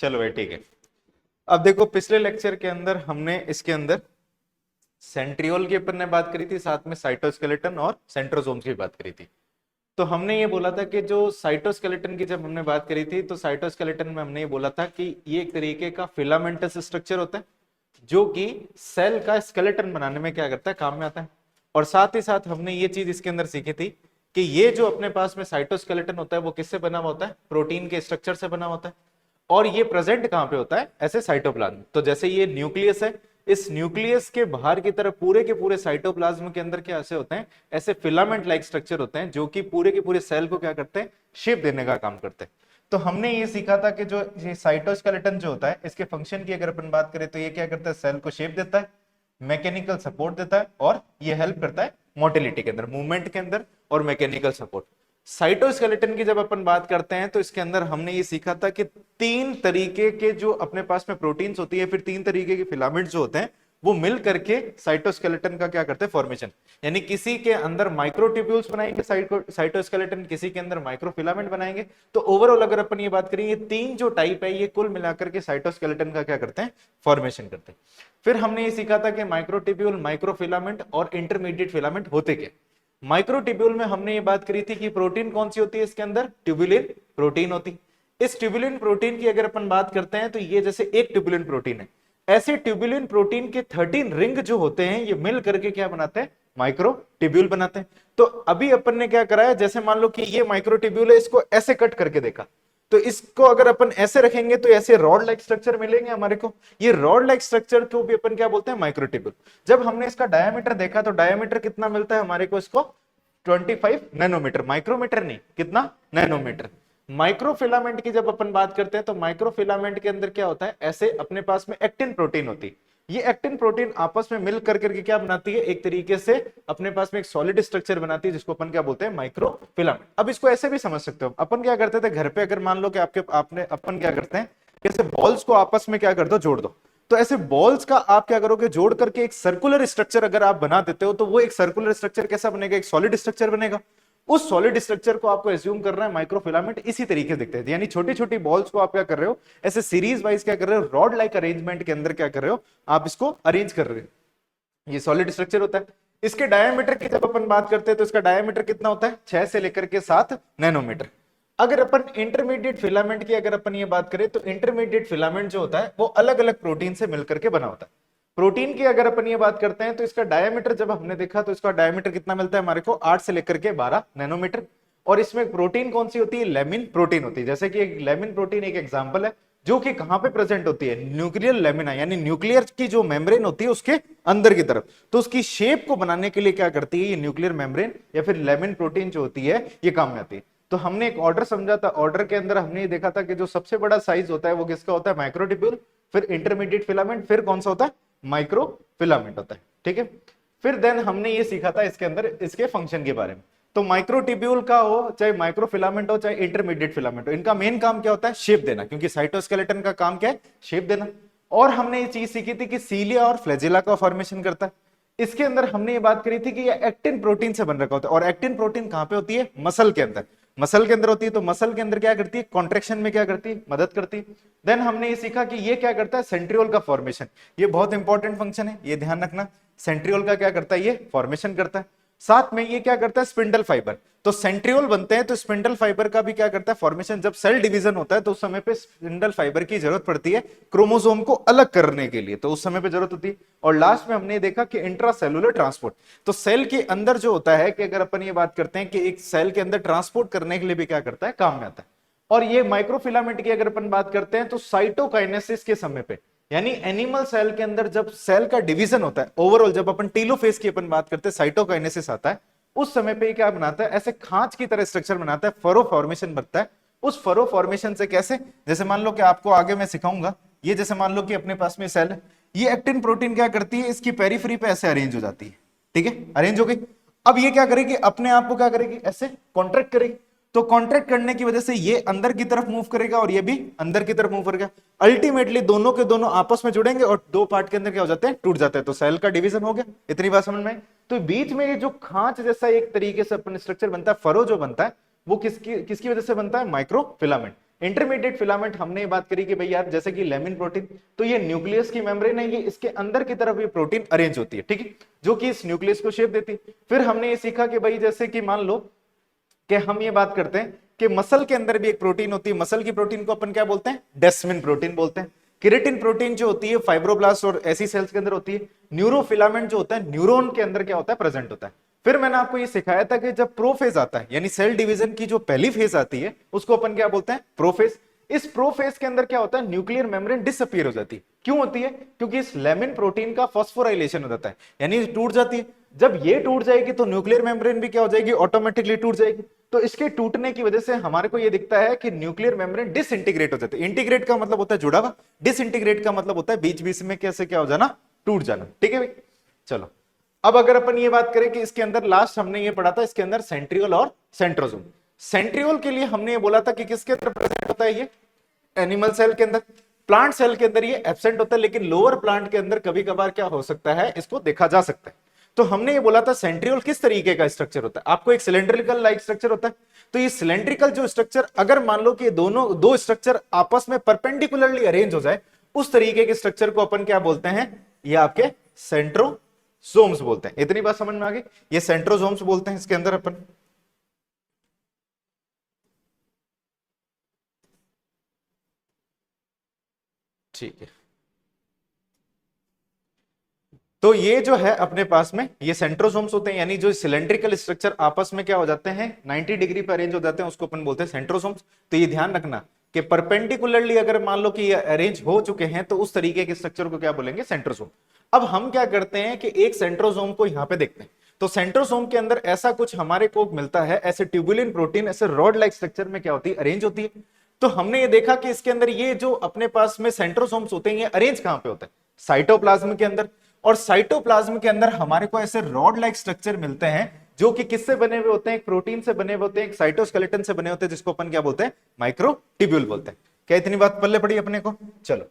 चलो भाई ठीक है। अब देखो पिछले लेक्चर के अंदर हमने इसके अंदर सेंट्रियोल की अपन ने बात करी थी, साथ में साइटोस्केलेटन और सेंट्रोसोम्स की बात करी थी। तो हमने ये बोला था कि जो साइटोस्केलेटन की जब हमने बात करी थी तो साइटोस्केलेटन में हमने ये बोला था कि ये एक तरीके का फिलामेंटस स्ट्रक्चर होता है जो कि सेल का स्केलेटन बनाने में क्या करता है, काम में आता है। और साथ ही साथ हमने ये चीज इसके अंदर सीखी थी कि ये जो अपने पास में साइटोस्केलेटन होता है वो किससे बना हुआ होता है, प्रोटीन के स्ट्रक्चर से बना होता है। और ये प्रेजेंट कहां पे होता है, ऐसे साइटोप्लाज्म। तो जैसे ये न्यूक्लियस है, इस न्यूक्लियस के बाहर की तरफ पूरे के पूरे साइटोप्लाज्म के अंदर क्या ऐसे होते हैं, ऐसे फिलामेंट लाइक स्ट्रक्चर होते हैं जो कि पूरे के पूरे सेल को क्या करते हैं, शेप देने का काम करते हैं। तो हमने ये सीखा था कि जो ये साइटोस्केलेटन जो होता है इसके फंक्शन की अगर अपन बात करें तो ये क्या करता है, सेल को शेप देता है, मैकेनिकल सपोर्ट देता है और ये हेल्प करता है मोटिलिटी के अंदर, मूवमेंट के अंदर और मैकेनिकल सपोर्ट। साइटोस्केलेटन की जब अपन बात करते हैं तो इसके अंदर हमने ये सीखा था कि तीन तरीके के जो अपने पास में प्रोटीन्स होती है, फिर तीन तरीके के फिलामेंट्स जो होते हैं वो मिल करके साइटोस्केलेटन का क्या करते हैं, फॉर्मेशन। यानी किसी के अंदर माइक्रोट्यूब्यूल्स बनाएंगे साइटोस्केलेटन, किसी के अंदर माइक्रोफिलामेंट बनाएंगे। तो ओवरऑल अगर अपन ये बात करें, ये तीन जो टाइप है ये कुल मिलाकर के साइटोस्केलेटन का क्या करते हैं, फॉर्मेशन करते हैं। फिर हमने ये सीखा था कि माइक्रोट्यूब्यूल, माइक्रोफिलामेंट और इंटरमीडिएट फिलामेंट होते क्या। माइक्रोट्यूब्यूल में हमने ये बात करी थी कि प्रोटीन कौन सी होती है, इसके अंदर ट्यूबुलिन प्रोटीन होती। इस ट्यूबुलिन प्रोटीन की अगर अपन बात करते हैं तो ये जैसे एक ट्यूबुलिन प्रोटीन है, ऐसे ट्यूबुलिन प्रोटीन के 13 रिंग जो होते हैं ये मिल करके क्या बनाते हैं, माइक्रोट्यूब्यूल बनाते हैं। तो अभी अपन ने क्या कराया, जैसे मान लो कि ये माइक्रोट्यूब्यूल है, इसको ऐसे कट करके देखा तो इसको अगर अपन ऐसे रखेंगे तो ऐसे रॉड लाइक स्ट्रक्चर मिलेंगे हमारे को। ये रॉड लाइक स्ट्रक्चर को भी अपन क्या बोलते हैं, माइक्रोट्यूब्यूल। जब हमने इसका डायमीटर देखा तो डायमीटर कितना मिलता है हमारे को, इसको 25 नैनोमीटर, माइक्रोमीटर नहीं, कितना, नैनोमीटर। माइक्रोफिलामेंट की जब अपन बात करते हैं तो माइक्रोफिलामेंट के अंदर क्या होता है, ऐसे अपने पास में एक्टिन प्रोटीन होती है। ये एक्टिन प्रोटीन आपस में मिल करके क्या बनाती है, एक तरीके से अपने पास में एक सॉलिड स्ट्रक्चर बनाती है जिसको अपन क्या बोलते हैं, माइक्रोफिलामेंट। अब इसको ऐसे भी समझ सकते हो, अपन क्या करते थे घर पे, अगर मान लो कि अपन क्या करते हैं, जैसे बॉल्स को आपस में क्या कर दो, जोड़ दो। तो ऐसे बॉल्स का आप क्या करोगे, जोड़ करके एक सर्कुलर स्ट्रक्चर अगर आप बना देते हो तो वो एक सर्कुलर स्ट्रक्चर कैसा बनेगा, एक सॉलिड स्ट्रक्चर बनेगा। उस सॉलिड स्ट्रक्चर को आपको एज्यूम करना है माइक्रोफिलामेंट इसी तरीके से दिखते हैं। यानी छोटी छोटी बॉल्स को आप क्या कर रहे हो, ऐसे सीरीज वाइज क्या कर रहे हो, रॉड लाइक अरेंजमेंट के अंदर क्या कर रहे हो, आप इसको अरेंज कर रहे हो। ये सॉलिड स्ट्रक्चर होता है। इसके डायमीटर की जब अपन बात करते हैं तो इसका डायमीटर कितना होता है, 6 से लेकर के 7 नैनोमीटर। अगर अपन इंटरमीडिएट फिलामेंट की अगर अपन ये बात करें तो इंटरमीडिएट फिलामेंट जो होता है वो अलग अलग प्रोटीन से मिलकर के बना होता है। प्रोटीन की अगर अपन ये बात करते हैं तो इसका डायमीटर जब हमने देखा तो इसका डायमीटर कितना मिलता है हमारे को, 8 से लेकर के 12 नैनोमीटर। और इसमें प्रोटीन कौन सी होती है, लेमिन प्रोटीन होती है। जैसे कि एक लेमिन प्रोटीन एक एग्जांपल है जो कि कहां पे प्रेजेंट होती है, न्यूक्लियर लेमिना, यानी न्यूक्लियर की जो मेम्ब्रेन होती है उसके अंदर की तरफ। तो उसकी शेप को बनाने के लिए क्या करती है ये न्यूक्लियर मेम्ब्रेन या फिर लेमिन प्रोटीन जो होती है ये काम में आती है। तो हमने एक ऑर्डर समझा था, ऑर्डर के अंदर हमने ये देखा था कि जो सबसे बड़ा साइज होता है वो किसका होता है, माइक्रोट्यूब्यूल, फिर इंटरमीडिएट फिलामेंट, फिर कौन सा होता है, माइक्रो फिलामेंट होता है। ठीक है। फिर देन हमने ये सीखा था इसके अंदर इसके फंक्शन के बारे में। तो माइक्रोट्यूब्यूल का हो चाहे माइक्रोफिलामेंट हो चाहे इंटरमीडिएट फिलामेंट हो, इनका मेन काम क्या होता है, शेप देना, क्योंकि साइटोस्केलेटन का काम क्या है, शेप देना। और हमने ये चीज सीखी थी कि सीलिया और फ्लैजेला का फॉर्मेशन करता है। इसके अंदर हमने ये बात करी थी कि ये एक्टिन प्रोटीन से बन रखा होता है। और एक्टिन प्रोटीन कहां पे होती है, मसल के अंदर, मसल के अंदर होती है। तो मसल के अंदर क्या करती है, कॉन्ट्रेक्शन में क्या करती है, मदद करती है। देन हमने ये सीखा कि ये क्या करता है, सेंट्रियोल का फॉर्मेशन। ये बहुत इंपॉर्टेंट फंक्शन है, ये ध्यान रखना। सेंट्रियोल का क्या करता है, ये फॉर्मेशन करता है। साथ में ये क्या करता है, स्पिंडल फाइबर। तो सेंट्रियोल बनते हैं तो स्पिंडल फाइबर का भी क्या करता है, फॉर्मेशन। जब सेल डिवीजन होता है तो उस समय पे स्पिंडल फाइबर की जरूरत पड़ती है क्रोमोसोम को अलग करने के लिए, तो उस समय पे जरूरत होती है। और लास्ट में हमने देखा कि इंट्रासेलुलर ट्रांसपोर्ट। तो सेल के अंदर जो होता है कि अगर अपन ये बात करते हैं कि एक सेल के अंदर ट्रांसपोर्ट करने के लिए भी क्या करता है, काम में आता है। और ये माइक्रोफिलामेंट की अगर अपन बात करते हैं तो साइटोकाइनेसिस के समय पे, यानी एनिमल सेल के अंदर जब सेल का डिवीजन होता है, ओवरऑल जब अपन टेलोफेज की अपन बात करते हैं, साइटोकाइनेसिस आता है, उस समय पे क्या बनाता है, ऐसे खांच की तरह स्ट्रक्चर बनाता है, फरो फॉर्मेशन बनता है। उस फरो फॉर्मेशन से कैसे, जैसे मान लो कि आपको आगे मैं सिखाऊंगा, ये जैसे मान लो कि अपने पास में सेल है, ये एक्टिन प्रोटीन क्या करती है, इसकी पेरीफ्री पे ऐसे अरेंज हो जाती है। ठीक है, अरेंज हो गई। अब ये क्या करेगी, अपने आप को क्या करेगी, ऐसे कॉन्ट्रैक्ट करेगी। तो कॉन्ट्रैक्ट करने की वजह से ये अंदर की तरफ मूव करेगा और ये भी अंदर की तरफ मूव करेगा। अल्टीमेटली दोनों के दोनों आपस में जुड़ेंगे और दो पार्ट के अंदर क्या हो जाते हैं, टूट जाते हैं। तो सेल का डिवीजन हो गया। इतनी बात समझ में आई? तो बीच में ये जो खांच जैसा एक तरीके से अपन स्ट्रक्चर बनता है, फरो जो बनता है, वो किसकी किसकी वजह से बनता है, माइक्रोफिलामेंट। इंटरमीडिएट फिलामेंट हमने ये बात करी कि भाई यार जैसे कि लेमिन प्रोटीन, तो ये न्यूक्लियस की मेम्ब्रेन है, ये इसके अंदर की तरफ ये प्रोटीन अरेंज होती है, ठीक है, जो कि इस न्यूक्लियस को शेप देती है। फिर हमने ये सीखा कि भाई जैसे कि मान लो कि हम ये बात करते हैं कि मसल के अंदर भी एक प्रोटीन होती है, मसल की प्रोटीन को अपन क्या बोलते हैं, डेस्मिन प्रोटीन बोलते हैं। केराटिन प्रोटीन जो होती है फाइब्रोब्लास्ट और ऐसी सेल्स के अंदर होती है। न्यूरोफिलामेंट जो होता है न्यूरॉन के अंदर क्या होता है, प्रेजेंट होता है। फिर मैंने आपको ये सिखाया था कि जब प्रोफेज आता है यानी सेल डिवीजन की जो पहली फेज आती है उसको अपन क्या बोलते हैं, प्रोफेज। इस प्रोफेज के अंदर क्या होता है, न्यूक्लियर मेम्ब्रेन डिसअपीयर हो जाती है। क्यों होती है, क्योंकि इस लेमिन प्रोटीन का फॉस्फोराइलेशन हो जाता है यानी टूट जाती है। जब ये टूट जाएगी तो न्यूक्लियर मेम्ब्रेन भी क्या हो जाएगी, ऑटोमेटिकली टूट जाएगी। तो इसके टूटने की वजह से हमारे को ये दिखता है कि न्यूक्लियर मेम्ब्रेन डिसइंटीग्रेट हो जाती है। इंटीग्रेट का मतलब होता है जुड़ा हुआ, डिसइंटीग्रेट का मतलब होता है बीच बीच में कैसे क्या हो जाना, टूट जाना, ठीक है भाई। चलो अब अगर अपन ये बात करें कि इसके अंदर लास्ट हमने ये पढ़ा था, इसके अंदर सेंट्रियोल और सेंट्रोसोम। सेंट्रियोल के लिए हमने ये बोला था कि किसके अंदर प्रेजेंट होता है, ये एनिमल सेल के अंदर। प्लांट सेल के अंदर ये एब्सेंट होता है, लेकिन लोअर प्लांट के अंदर कभी कभार क्या हो सकता है, इसको देखा जा सकता है। तो हमने ये बोला था सेंट्रियोल किस तरीके का स्ट्रक्चर होता है, आपको एक सिलेंड्रिकल लाइक स्ट्रक्चर होता है। तो ये सिलेंड्रिकल जो स्ट्रक्चर, अगर मान लो कि ये दोनों दो स्ट्रक्चर आपस में परपेंडिकुलरली अरेंज हो जाए, उस तरीके के स्ट्रक्चर को अपन क्या बोलते हैं, ये आपके सेंट्रोसोम्स बोलते हैं। इतनी बात समझ में आ गई, ये सेंट्रोसोम्स बोलते हैं इसके अंदर अपन। ठीक है, तो ये जो है अपने पास में ये सेंट्रोसोम्स होते हैं, यानी जो सिलेंड्रिकल स्ट्रक्चर आपस में क्या हो जाते हैं, 90 डिग्री पर अरेंज हो जाते हैं, उसको अपन बोलते हैं सेंट्रोसोम्स। तो ये ध्यान रखना कि परपेंडिकुलरली अगर मान लो कि ये अरेंज हो चुके हैं तो उस तरीके के स्ट्रक्चर को क्या बोलेंगे, सेंट्रोसोम। अब हम क्या करते हैं कि एक सेंट्रोसोम को यहां पे देखते हैं। तो सेंट्रोसोम के अंदर ऐसा कुछ हमारे को मिलता है, ऐसे ट्यूबुलिन प्रोटीन ऐसे रॉड लाइक स्ट्रक्चर में क्या होती है, अरेंज होती है। तो हमने ये देखा कि इसके अंदर ये जो अपने पास में सेंट्रोसोम्स होते हैं, ये अरेंज कहां पे होते हैं, साइटोप्लाज्म के अंदर। और साइटोप्लाज्म के अंदर हमारे को ऐसे रॉड लाइक स्ट्रक्चर मिलते हैं जो कि किससे बने हुए होते हैं, एक प्रोटीन से बने हुए होते हैं, एक साइटोस्केलेटन से बने होते हैं, जिसको अपन क्या बोलते हैं, माइक्रोट्यूब्यूल बोलते हैं। क्या इतनी बात पल्ले पड़ी अपने को। चलो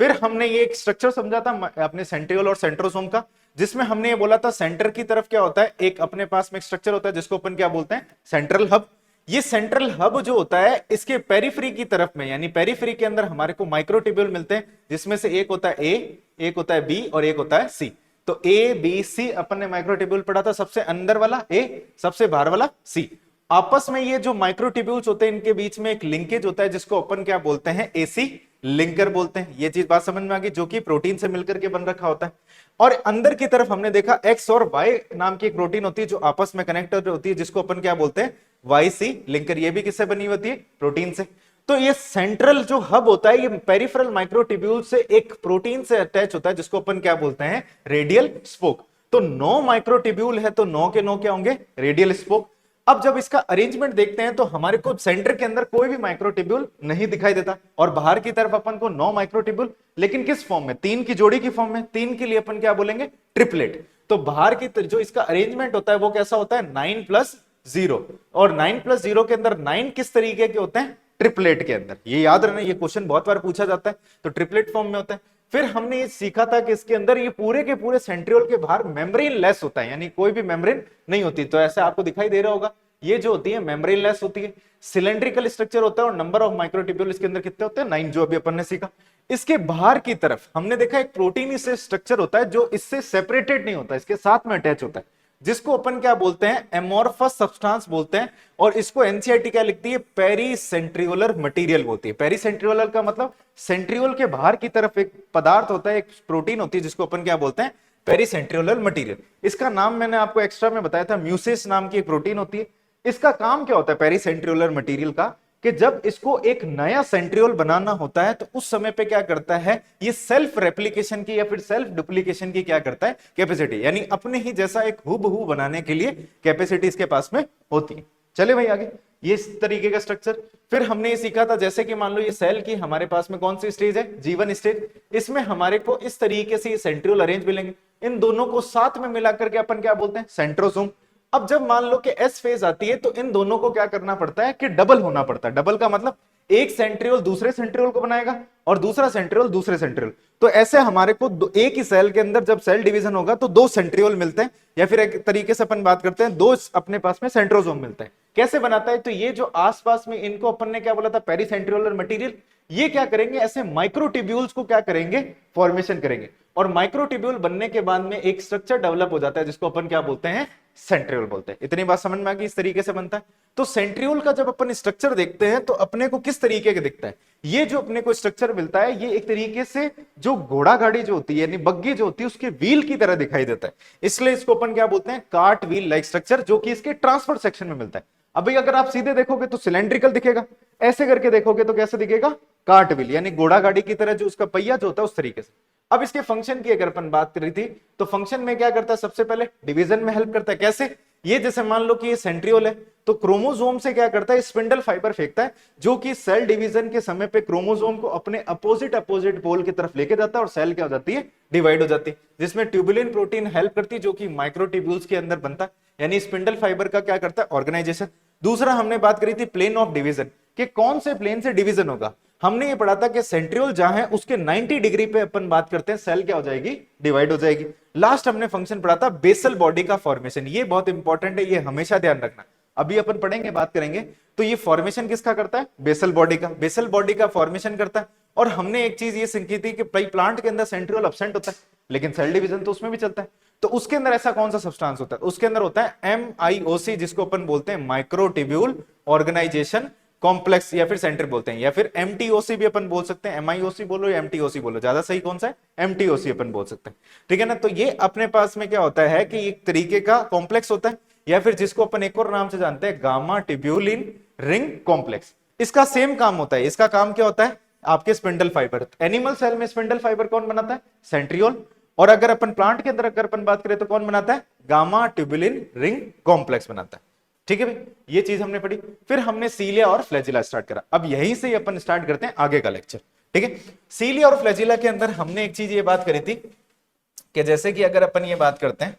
फिर हमने ये एक स्ट्रक्चर समझा था अपने सेंट्रियोल और सेंट्रोसोम का, जिसमें हमने ये बोला था सेंटर की तरफ क्या होता है, एक अपने पास में एक स्ट्रक्चर होता है जिसको अपन क्या बोलते हैं, सेंट्रल हब। ये सेंट्रल हब जो होता है इसके पेरिफेरी की तरफ में, यानी पेरिफेरी के अंदर हमारे को माइक्रोट्यूब्यूल मिलते हैं, जिसमें से एक होता है ए, एक होता है बी और एक होता है सी। तो ए बी सी अपन ने माइक्रोट्यूब्यूल पढ़ा था, सबसे अंदर वाला ए, सबसे बाहर वाला सी। आपस में ये जो माइक्रोट्यूब्यूल्स होते हैं इनके बीच में एक लिंकेज होता है जिसको अपन क्या बोलते हैं, एसी लिंकर बोलते हैं। ये चीज बात समझ में आ गई, जो कि प्रोटीन से मिलकर के बन रखा होता है। और अंदर की तरफ हमने देखा एक्स और वाई नाम की एक प्रोटीन होती है जो आपस में कनेक्टेड होती है, जिसको अपन क्या बोलते हैं, वाई सी लिंकर। ये भी किससे बनी होती है, प्रोटीन से। तो ये सेंट्रल जो हब होता है ये पेरिफेरल माइक्रोट्यूब्यूल से एक प्रोटीन से अटैच होता है, जिसको अपन क्या बोलते हैं, रेडियल स्पोक। तो 9 माइक्रोट्यूब्यूल है तो 9 के 9 क्या होंगे, रेडियल स्पोक। अब जब इसका अरेंजमेंट देखते हैं तो हमारे को सेंटर के अंदर कोई भी माइक्रोट्यूब्यूल नहीं दिखाई देता, और बाहर की तरफ अपन को 9 माइक्रोट्यूब्यूल, लेकिन किस फॉर्म में, 3 की जोड़ी की फॉर्म में। 3 के लिए अपन क्या बोलेंगे, ट्रिपलेट। तो बाहर की जो इसका अरेंजमेंट होता है वो कैसा होता है, 9+0। और 9+0 के अंदर 9 किस तरीके के होते हैं, ट्रिपलेट के अंदर। ये याद रखना, ये क्वेश्चन बहुत बार पूछा जाता है, तो ट्रिपलेट फॉर्म में होता है। फिर हमने ये सीखा था कि इसके अंदर ये पूरे के पूरे सेंट्रियोल के बाहर मेम्ब्रेन लेस होता है, यानी कोई भी मेम्ब्रेन नहीं होती। तो ऐसे आपको दिखाई दे रहा होगा, ये जो होती है मेम्ब्रेन लेस होती है, सिलेंड्रिकल स्ट्रक्चर होता है, और नंबर ऑफ माइक्रोट्यूब्यूल इसके अंदर कितने होते हैं, 9, जो अभी अपन ने सीखा। इसके बाहर की तरफ हमने देखा एक प्रोटीन से स्ट्रक्चर होता है जो इससे सेपरेटेड नहीं होता, इसके साथ में अटैच होता है, जिसको अपन क्या बोलते हैं, एमोर्फस सब्सटेंस बोलते हैं। और इसको एनसीईआरटी क्या लिखती है, पेरीसेंट्रियोलर मटेरियल बोलती है। पेरीसेंट्रियोलर का मतलब सेंट्रियोल के बाहर की तरफ एक पदार्थ होता है, एक प्रोटीन होती है, जिसको अपन क्या बोलते हैं, पेरीसेंट्रियोलर मटेरियल। इसका नाम मैंने आपको एक्स्ट्रा में बताया था, म्यूसिस नाम की एक प्रोटीन होती है। इसका काम क्या होता है पेरीसेंट्रियोलर मटेरियल का, कि जब इसको एक नया सेंट्रियोल बनाना होता है तो उस समय पे क्या करता है, ये सेल्फ रेप्लिकेशन की या फिर सेल्फ डुप्लीकेशन की क्या करता है, कैपेसिटी, यानी अपने ही जैसा एक हूबहू बनाने के लिए कैपेसिटी इसके पास में होती है। चले भाई आगे, ये इस तरीके का स्ट्रक्चर। फिर हमने ये सीखा था, जैसे कि मान लो ये सेल की हमारे पास में कौन सी स्टेज है, जीवन स्टेज। इसमें हमारे को इस तरीके से ये सेंट्रियोल अरेंज मिलेंगे, इन दोनों को साथ में मिलाकर के अपन क्या बोलते हैं, सेंट्रोसोम। अब जब मान लो कि एस फेज आती है तो इन दोनों को क्या करना पड़ता है कि डबल होना पड़ता है। डबल का मतलब एक सेंट्रियोल दूसरे सेंट्रियोल को बनाएगा और दूसरा सेंट्रियोल दूसरे सेंट्रियोल। तो ऐसे हमारे को एक ही सेल के अंदर जब सेल डिवीजन होगा तो 2 सेंट्रियोल मिलते हैं, या फिर एक तरीके से अपन बात करते हैं 2 अपने पास में सेंट्रोसोम मिलते हैं। कैसे बनाता है? तो ये जो आसपास में इनको अपन ने क्या बोला था, पेरीसेंट्रियोलर मटेरियल, ये क्या करेंगे, ऐसे माइक्रोट्यूब्यूल्स को क्या करेंगे, फॉर्मेशन करेंगे, और माइक्रोट्यूब्यूल बनने के बाद में एक स्ट्रक्चर डेवलप हो जाता है जिसको अपन क्या बोलते हैं, सेंट्रियोल बोलते हैं। इतनी बात समझ में आ गई, इस तरीके से बनता है। तो सेंट्रियोल का जब अपन स्ट्रक्चर देखते हैं तो अपने को किस तरीके का दिखता है, ये जो अपने को स्ट्रक्चर मिलता है ये एक तरीके से जो घोड़ा गाड़ी जो होती है यानी बग्गी जो होती है उसके व्हील की तरह दिखाई देता है, इसलिए इसको अपन क्या बोलते हैं, कार्ट व्हील लाइक स्ट्रक्चर, जो कि इसके ट्रांसफर सेक्शन में मिलता है। अभी अगर आप सीधे देखोगे तो सिलेंड्रिकल दिखेगा, ऐसे करके देखोगे तो कैसे दिखेगा, कार्ट व्हील, यानी घोड़ा गाड़ी की तरह जो उसका पहिया जो होता है उस तरीके से। अब इसके फंक्शन की अगर अपन बात करी थी तो फंक्शन में क्या करता है, सबसे पहले डिवीजन में हेल्प करता है। कैसे? ये जैसे मान लो कि ये सेंट्रियोल है तो क्रोमोसोम से क्या करता है, स्पिंडल फाइबर फेंकता है जो कि सेल डिवीजन के समय पे क्रोमोसोम को अपने अपोजिट पोल की तरफ लेके जाता है और सेल क्या हो जाती है, डिवाइड हो जाती है, जिसमें ट्यूबुलिन प्रोटीन हेल्प करती है जो कि माइक्रोट्यूब्यूल्स के अंदर बनता है, यानी स्पिंडल फाइबर का क्या करता है, ऑर्गेनाइजेशन। दूसरा हमने बात करी थी प्लेन ऑफ डिवीजन, कि कौन से प्लेन से डिवीजन होगा। हमने ये पढ़ा था कि सेंट्रियोल जहां है उसके 90 डिग्री पे अपन बात करते हैं सेल क्या हो जाएगी, डिवाइड हो जाएगी। लास्ट हमने फंक्शन पढ़ा था बेसल बॉडी का फॉर्मेशन, ये बहुत इंपॉर्टेंट है, ये हमेशा ध्यान रखना, अभी अपन पढ़ेंगे बात करेंगे। तो ये फॉर्मेशन किसका करता है, बेसल बॉडी का, बेसल बॉडी का फॉर्मेशन करता है। और हमने एक चीज ये सीखी थी कि प्लांट के अंदर सेंट्रियोल एब्सेंट होता है लेकिन सेल डिवीजन तो उसमें भी चलता है, तो उसके अंदर ऐसा कौन सा सब्सटेंस होता है, उसके अंदर होता है MIOC, जिसको अपन बोलते हैं माइक्रोट्यूब्यूल ऑर्गेनाइजेशन कॉम्प्लेक्स, या फिर सेंटर बोलते हैं, या फिर MTOC भी अपन बोल सकते हैं, MIOC बोलो या MTOC बोलो, ज्यादा सही कौन सा है, MTOC अपन बोल सकते हैं, ठीक है ना। तो ये अपने पास में क्या होता है कि एक तरीके का कॉम्प्लेक्स होता है, या फिर जिसको अपन एक और नाम से जानते हैं गामा ट्यूब्यूलिन रिंग कॉम्प्लेक्स। इसका सेम काम होता है, इसका काम क्या होता है, आपके स्पिंडल फाइबर, एनिमल सेल में स्पिंडल फाइबर कौन बनाता है, सेंट्रियोल, और अगर अपन प्लांट के अंदर अगर अपन बात करें तो कौन बनाता है, गामा ट्यूबुलिन रिंग कॉम्प्लेक्स बनाता है, ठीक है भाई। ये चीज हमने पढ़ी, फिर हमने सीलिया और फ्लैजिला स्टार्ट करा। अब यहीं से अपन स्टार्ट करते हैं आगे का लेक्चर, ठीक है। सीलिया और फ्लैजिला के अंदर हमने एक चीज ये बात करी थी कि जैसे कि अगर अपन ये बात करते हैं,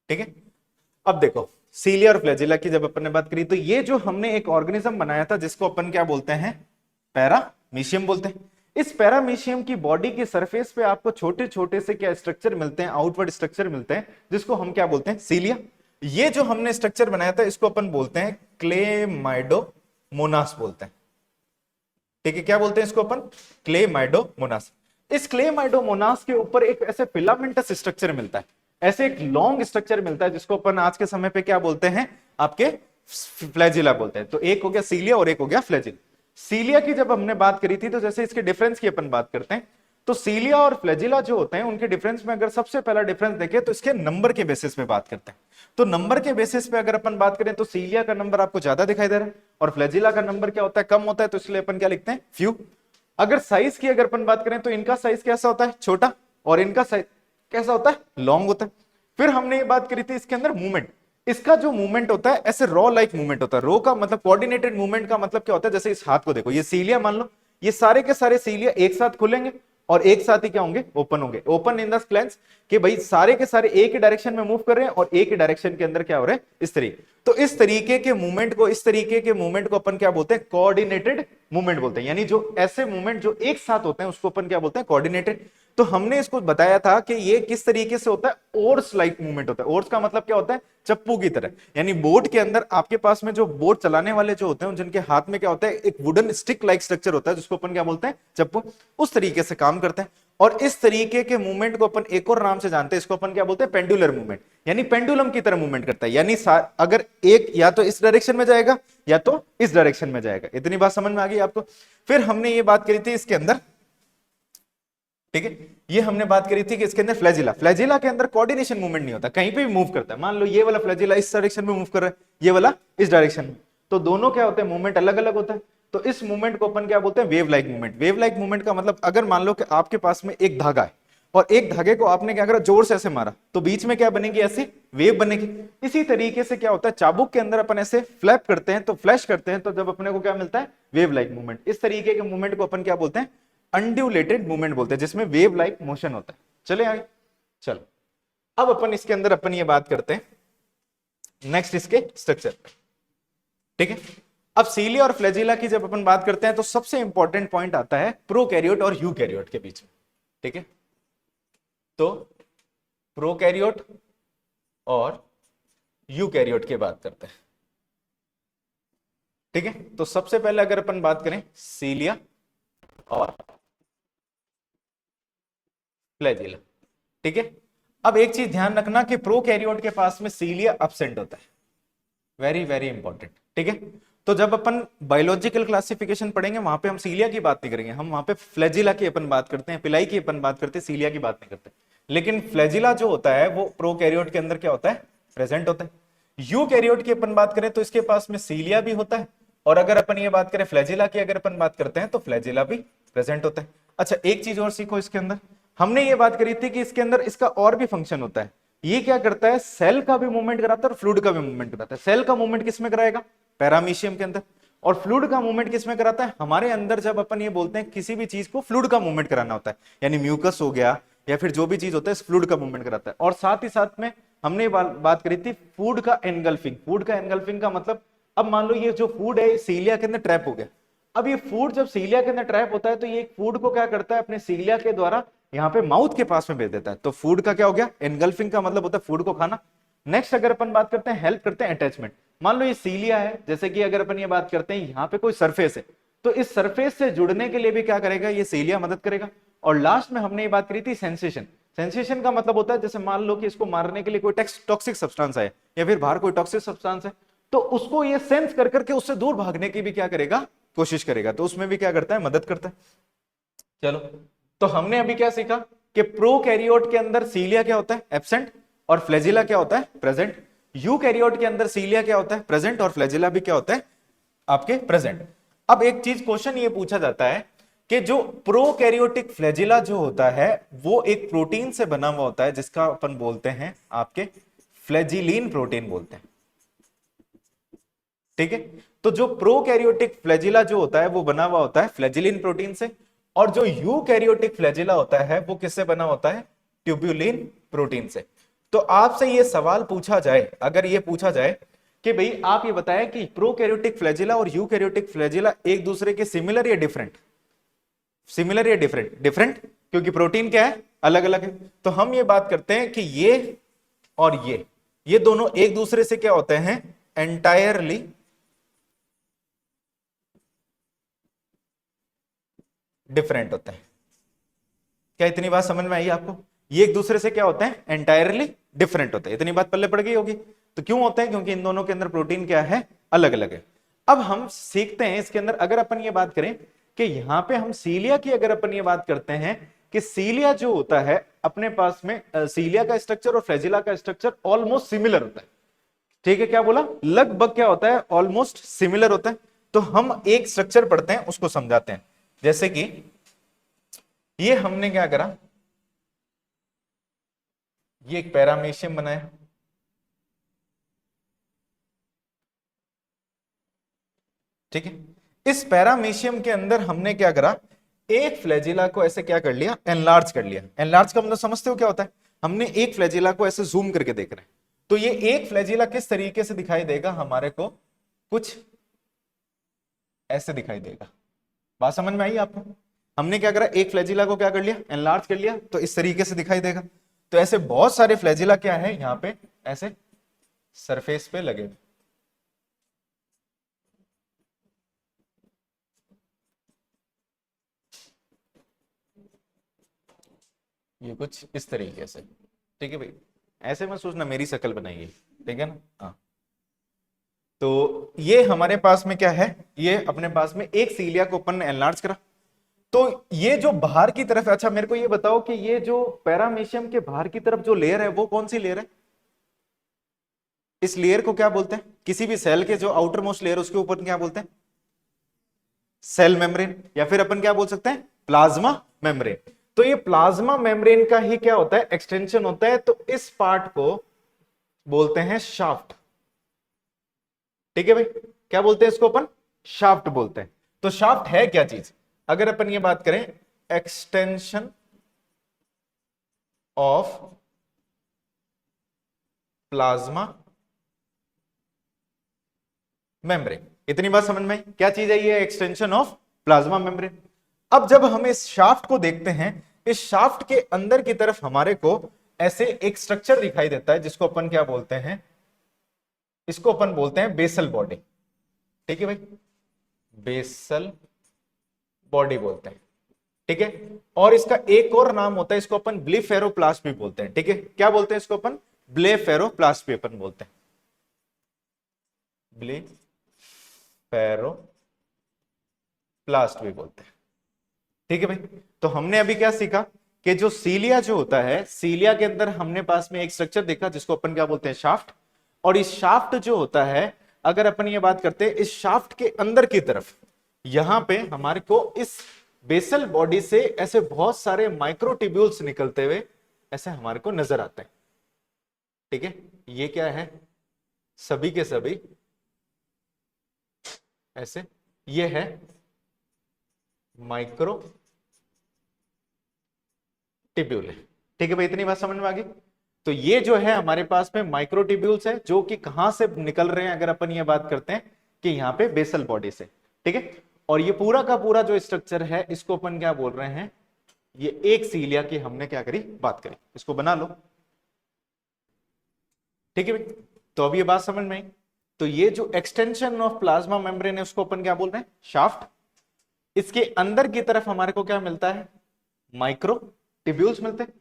ठीक है, अब देखो सीलिया और फ्लैजिला की जब अपन ने बात करी तो ये जो हमने एक ऑर्गेनिज्म बनाया था जिसको अपन क्या बोलते हैं, पैरामीशियम बोलते हैं। इस पैरामीशियम की बॉडी की सरफेस पे आपको छोटे छोटे से क्या स्ट्रक्चर मिलते हैं, आउटवर्ड स्ट्रक्चर मिलते हैं, जिसको हम क्या बोलते हैं, सीलिया। ये जो हमने स्ट्रक्चर बनाया था इसको अपन बोलते हैं क्लेमाइडोमोनास बोलते हैं, ठीक है। क्या बोलते हैं इसको अपन, क्लेमाइडोमोनास। इस क्लेमाइडोमोनास के ऊपर एक ऐसे फिलामेंटस स्ट्रक्चर मिलता है, ऐसे एक लॉन्ग स्ट्रक्चर मिलता है जिसको अपन आज के समय पे क्या बोलते हैं, आपके फ्लैजिला बोलते हैं। तो एक हो गया सीलिया और एक हो गया फ्लैजिला। सीलिया की जब हमने बात करी थी तो जैसे इसके डिफरेंस की अपन बात करते हैं, तो सीलिया और फ्लैजिला जो होते हैं उनके डिफरेंस में अगर सबसे पहला डिफरेंस देखें तो इसके नंबर के बेसिस पे बात करते हैं। तो नंबर के बेसिस पे अगर अपन बात करें तो सीलिया का नंबर आपको ज्यादा दिखाई दे रहा है और फ्लैजिला का नंबर क्या होता है, कम होता है, तो इसलिए अपन क्या लिखते हैं, फ्यू। अगर साइज की अगर अपन बात करें तो इनका साइज कैसा होता है, छोटा, और इनका साइज कैसा होता है, लॉन्ग होता है। फिर हमने ये बात करी थी इसके अंदर मूवमेंट, इसका जो मूवमेंट होता है ऐसे रॉ लाइक मूवमेंट होता है। रो का मतलब कोऑर्डिनेटेड मूवमेंट का मतलब क्या होता है, जैसे इस हाथ को देखो, ये सीलिया मान लो, ये सारे के सारे सीलिया एक साथ खुलेंगे और एक साथ ही क्या होंगे, ओपन होंगे। ओपन इन द सेंस कि भाई सारे के सारे एक ही डायरेक्शन में मूव कर रहे हैं और एक ही डायरेक्शन के अंदर क्या हो रहा है, इस तरीके। तो इस तरीके के मूवमेंट को, इस तरीके के मूवमेंट को अपन क्या बोलते हैं, कोऑर्डिनेटेड मूवमेंट बोलते हैं। यानी जो ऐसे मूवमेंट जो एक साथ होते हैं उसको अपन क्या बोलते हैं, कोऑर्डिनेटेड। तो हमने इसको बताया था कि ये किस तरीके से होता है, ओर्स लाइक मूवमेंट होता है। ओर्स का मतलब क्या होता है, चप्पू की तरह। यानी बोट के अंदर आपके पास में जो बोट चलाने वाले जो होते हैं जिनके हाथ में क्या होता है, एक वुडन स्टिक लाइक स्ट्रक्चर होता है जिसको अपन क्या बोलते हैं, चप्पू, उस तरीके से काम करते हैं। और इस तरीके के मूवमेंट को अपन एक और नाम से जानते हैं, इसको अपन क्या बोलते हैं, पेंडुलर मूवमेंट। यानी पेंडुलम की तरह मूवमेंट करता है, यानी अगर एक या तो इस डायरेक्शन में जाएगा या तो इस डायरेक्शन में जाएगा। इतनी बात समझ में आ गई आपको। फिर हमने ये बात करी थी इसके अंदर, ठीक है, ये हमने बात करी थी कि इसके अंदर फ्लैजिला, फ्लैजिला के अंदर कोऑर्डिनेशन मूवमेंट नहीं होता, कहीं पे भी मूव करता है। मान लो ये वाला फ्लैजिला इस डायरेक्शन में मूव कर रहा है, ये वाला इस डायरेक्शन में, तो दोनों क्या होते हैं, मूवमेंट अलग अलग होता है। तो इस मूवमेंट को अपन क्या बोलते हैं, wave like movement. Wave like movement का मतलब अगर मान लो कि आपके पास में एक धागा है और एक धागे को आपने क्या करा, जोर से ऐसे मारा, तो बीच में क्या बनेगी, ऐसी वेव बनेगी। इसी तरीके से क्या होता है, चाबुक के अंदर अपन ऐसे फ्लैप करते हैं, तो फ्लैश करते हैं, तो जब अपने को क्या मिलता है, वेव लाइक मूवमेंट। इस तरीके के मूवमेंट को अपन क्या बोलते हैं, अनड्यूलेटेड मूवमेंट बोलते हैं, जिसमें वेव लाइक मोशन होता है। चले आगे, चलो अब अपन इसके अंदर अपन ये बात करते हैं नेक्स्ट इसके स्ट्रक्चर, ठीक है। अब सीलिया और फ्लैजिला की जब अपन बात करते हैं तो सबसे इंपॉर्टेंट पॉइंट आता है प्रोकैरियोट और यूकैरियोट के बीच में, ठीक है। तो प्रोकैरियोट और यूकैरियोट की बात करते हैं। ठीक है, तो सबसे पहले अगर अपन बात करें सीलिया और फ्लैजिला। ठीक है, अब एक चीज ध्यान रखना कि प्रोकैरियोट के पास में सीलिया एब्सेंट होता है, वेरी वेरी इंपॉर्टेंट। ठीक है, तो जब अपन बायोलॉजिकल क्लासिफिकेशन पढ़ेंगे वहां पे हम सीलिया की बात नहीं करेंगे, हम वहां पे फ्लैजिला की अपन बात करते हैं, पिलाई की अपन बात करते हैं, सीलिया की बात नहीं करते। लेकिन फ्लैजिला जो होता है वो प्रोकैरियोट के अंदर क्या होता है, प्रेजेंट होता है। यूकैरियोट की अपन बात करें तो इसके पास में सीलिया भी होता है, और अगर अपन ये बात करें फ्लैजिला की, अगर अपन बात करते हैं तो फ्लैजिला भी प्रेजेंट होता है। अच्छा, एक चीज और सीखो इसके अंदर, हमने ये बात करी थी कि इसके अंदर इसका और भी फंक्शन होता है। ये क्या करता है, सेल का भी मूवमेंट कराता है और फ्लूइड का भी मूवमेंट कराता है। सेल का मूवमेंट किसमें कराएगा, पैरामीशियम के अंदर, और फ्लूइड का मूवमेंट किसमें कराता है, हमारे अंदर जब अपन ये बोलते हैं किसी भी चीज को फ्लूइड का मूवमेंट कराना होता है, यानी म्यूकस हो गया या फिर जो भी चीज होता है फ्लूइड का मूवमेंट कराता है। और साथ ही साथ में हमने बात करी थी फूड का एनगल्फिंग। फूड का एनगल्फिंग का मतलब, अब मान लो ये जो फूड है सीलिया के अंदर ट्रैप हो गया। अब ये फूड जब सीलिया के अंदर ट्रैप होता है तो ये फूड को क्या करता है, अपने सीलिया के द्वारा यहाँ पे माउथ के पास में भेज देता है। तो फूड का क्या हो गया, एनगल्फिंग का मतलब होता है फूड को खाना। नेक्स्ट अगर अपन बात करते हैं हेल्प करते हैं अटैचमेंट, मान लो ये सीलिया है, जैसे कि अगर अपन ये बात करते हैं यहाँ पे कोई सरफेस है, तो इस सरफेस से जुड़ने के लिए भी क्या करेगा, ये सीलिया मदद करेगा। और लास्ट में हमने ये बात करी थी सेंसेशन। सेंसेशन का मतलब होता है जैसे मान लो कि इसको मारने के लिए कोई टॉक्सिक सब्सटेंस है या फिर बाहर कोई टॉक्सिक सब्सटेंस है, तो उसको ये सेंस कर करके उससे दूर भागने की भी क्या करेगा, कोशिश करेगा। तो उसमें भी क्या करता है, मदद करता है। चलो, तो हमने अभी क्या सीखा कि प्रोकैरियोट के अंदर सीलिया क्या होता है, एब्सेंट, और फ्लैजिला क्या होता है, प्रेजेंट। यूकैरियोट के अंदर सीलिया क्या होता है, प्रेजेंट, और फ्लैजिला भी क्या होता है, आपके प्रेजेंट। अब एक चीज क्वेश्चन ये पूछा जाता है कि जो प्रोकैरियोटिक फ्लैजिला जो होता है वो एक प्रोटीन से बना हुआ होता है जिसका अपन बोलते हैं आपके फ्लैजिलिन प्रोटीन बोलते हैं। ठीक है, तो जो प्रोकैरियोटिक फ्लैजिला जो होता है वो बना हुआ होता है फ्लैजिलिन प्रोटीन से, और जो यूकैरियोटिक फ्लैजिला होता है वो किससे बना होता है, ट्यूब्यूलिन प्रोटीन से। तो आपसे ये सवाल पूछा जाए, अगर ये पूछा जाए कि भाई आप ये बताएं कि प्रोकैरियोटिक फ्लैजिला और यूकैरियोटिक फ्लैजिला एक दूसरे के सिमिलर या डिफरेंट, सिमिलर या डिफरेंट, डिफरेंट, क्योंकि प्रोटीन क्या है, अलग अलग है। तो हम ये बात करते हैं कि ये और ये दोनों एक दूसरे से क्या होते हैं, एंटायरली डिफरेंट होते हैं। क्या इतनी बात समझ में आई आपको, ये एक दूसरे से क्या होते हैं, एंटायरली डिफरेंट होते हैं। इतनी बात पल्ले पड़ गई होगी। तो क्यों होते हैं, क्योंकि इन दोनों के अंदर प्रोटीन क्या है, अलग अलग है। अब हम सीखते हैं इसके अंदर, अगर अपन ये बात करें कि यहां पे हम सीलिया की अगर अपन ये बात करते हैं कि सीलिया जो होता है अपने पास में सीलिया का स्ट्रक्चर और फ्लैजिला का स्ट्रक्चर ऑलमोस्ट सिमिलर होता है। ठीक है, क्या बोला, लगभग क्या होता है, ऑलमोस्ट सिमिलर होता है। तो हम एक स्ट्रक्चर पढ़ते हैं उसको समझाते हैं। जैसे कि ये हमने क्या करा, ये एक पैरामीशियम बनाया। ठीक है, इस पैरामीशियम के अंदर हमने क्या करा, एक फ्लैजिला को ऐसे क्या कर लिया, एनलार्ज कर लिया। एनलार्ज का मतलब समझते हो क्या होता है, हमने एक फ्लैजिला को ऐसे जूम करके देख रहे हैं। तो ये एक फ्लैजिला किस तरीके से दिखाई देगा हमारे को, कुछ ऐसे दिखाई देगा। बात समझ में आई आपको, हमने क्या करा, एक फ्लैजिला को क्या कर लिया, एनलार्ज कर लिया, तो इस तरीके से दिखाई देगा। तो ऐसे बहुत सारे फ्लैजिला क्या है यहां पे ऐसे सरफेस पे लगे। ये कुछ इस तरीके से, ठीक है भाई, ऐसे मत सोचना मेरी शक्ल बनाइए, ठीक है ना। हाँ, तो ये हमारे पास में क्या है, ये अपने पास में एक सीलिया को अपन ने एनलार्ज करा। तो ये जो बाहर की तरफ है, अच्छा मेरे को ये बताओ कि ये जो पैरामीशियम के बाहर की तरफ जो लेयर है वो कौन सी लेयर है, इस लेयर को क्या बोलते हैं, किसी भी सेल के जो आउटर मोस्ट लेयर उसके ऊपर क्या बोलते हैं, सेल मेम्ब्रेन, या फिर अपन क्या बोल सकते हैं, प्लाज्मा मेम्ब्रेन। तो ये प्लाज्मा मेम्ब्रेन का ही क्या होता है, एक्सटेंशन होता है। तो इस पार्ट को बोलते हैं शाफ्ट। ठीक है भाई, क्या बोलते हैं इसको अपन, शाफ्ट बोलते हैं। तो शाफ्ट है क्या चीज, अगर अपन ये बात करें, एक्सटेंशन ऑफ प्लाज्मा मेम्ब्रेन। इतनी बात समझ में आई, क्या चीज है ये, एक्सटेंशन ऑफ प्लाज्मा मेम्ब्रेन। अब जब हम इस शाफ्ट को देखते हैं, इस शाफ्ट के अंदर की तरफ हमारे को ऐसे एक स्ट्रक्चर दिखाई देता है जिसको अपन क्या बोलते हैं, इसको अपन बोलते हैं बेसल बॉडी। ठीक है भाई, बेसल बॉडी बोलते हैं। ठीक है, और इसका एक और नाम होता है, इसको अपन ब्लेफेरोप्लास्ट भी बोलते हैं। ठीक है, क्या बोलते हैं इसको अपन? ब्लेफेरोप्लास्ट भी अपन बोलते हैं, ब्लेफेरोप्लास्ट भी बोलते हैं। ठीक है भाई, तो हमने अभी क्या सीखा कि जो सीलिया जो होता है, सीलिया के अंदर हमने पास में एक स्ट्रक्चर देखा जिसको अपन क्या बोलते हैं? शाफ्ट। और इस शाफ्ट जो होता है, अगर अपन ये बात करते हैं, इस शाफ्ट के अंदर की तरफ यहां पे हमारे को इस बेसल बॉडी से ऐसे बहुत सारे माइक्रोट्यूब्यूल्स निकलते हुए ऐसे हमारे को नजर आते हैं। ठीक है, ये क्या है? सभी के सभी ऐसे, ये है माइक्रो टिब्यूल है। ठीक है भाई, इतनी बात समझ में आ गई? तो ये जो है हमारे पास में माइक्रोट्यूब्यूल्स है, जो कि कहां से निकल रहे हैं, अगर अपन ये बात करते हैं कि यहां पे बेसल बॉडी से। ठीक है, और ये पूरा का पूरा जो स्ट्रक्चर है, इसको अपन क्या बोल रहे हैं? ये एक सीलिया की हमने क्या करी? बात करी। इसको बना लो। ठीक है भाई, तो अब ये बात समझ में आई। तो ये जो एक्सटेंशन ऑफ प्लाज्मा मेम्ब्रेन है, उसको अपन क्या बोल रहे हैं? शाफ्ट। इसके अंदर की तरफ हमारे को क्या मिलता है? माइक्रो ट्यूब्यूल्स मिलते हैं।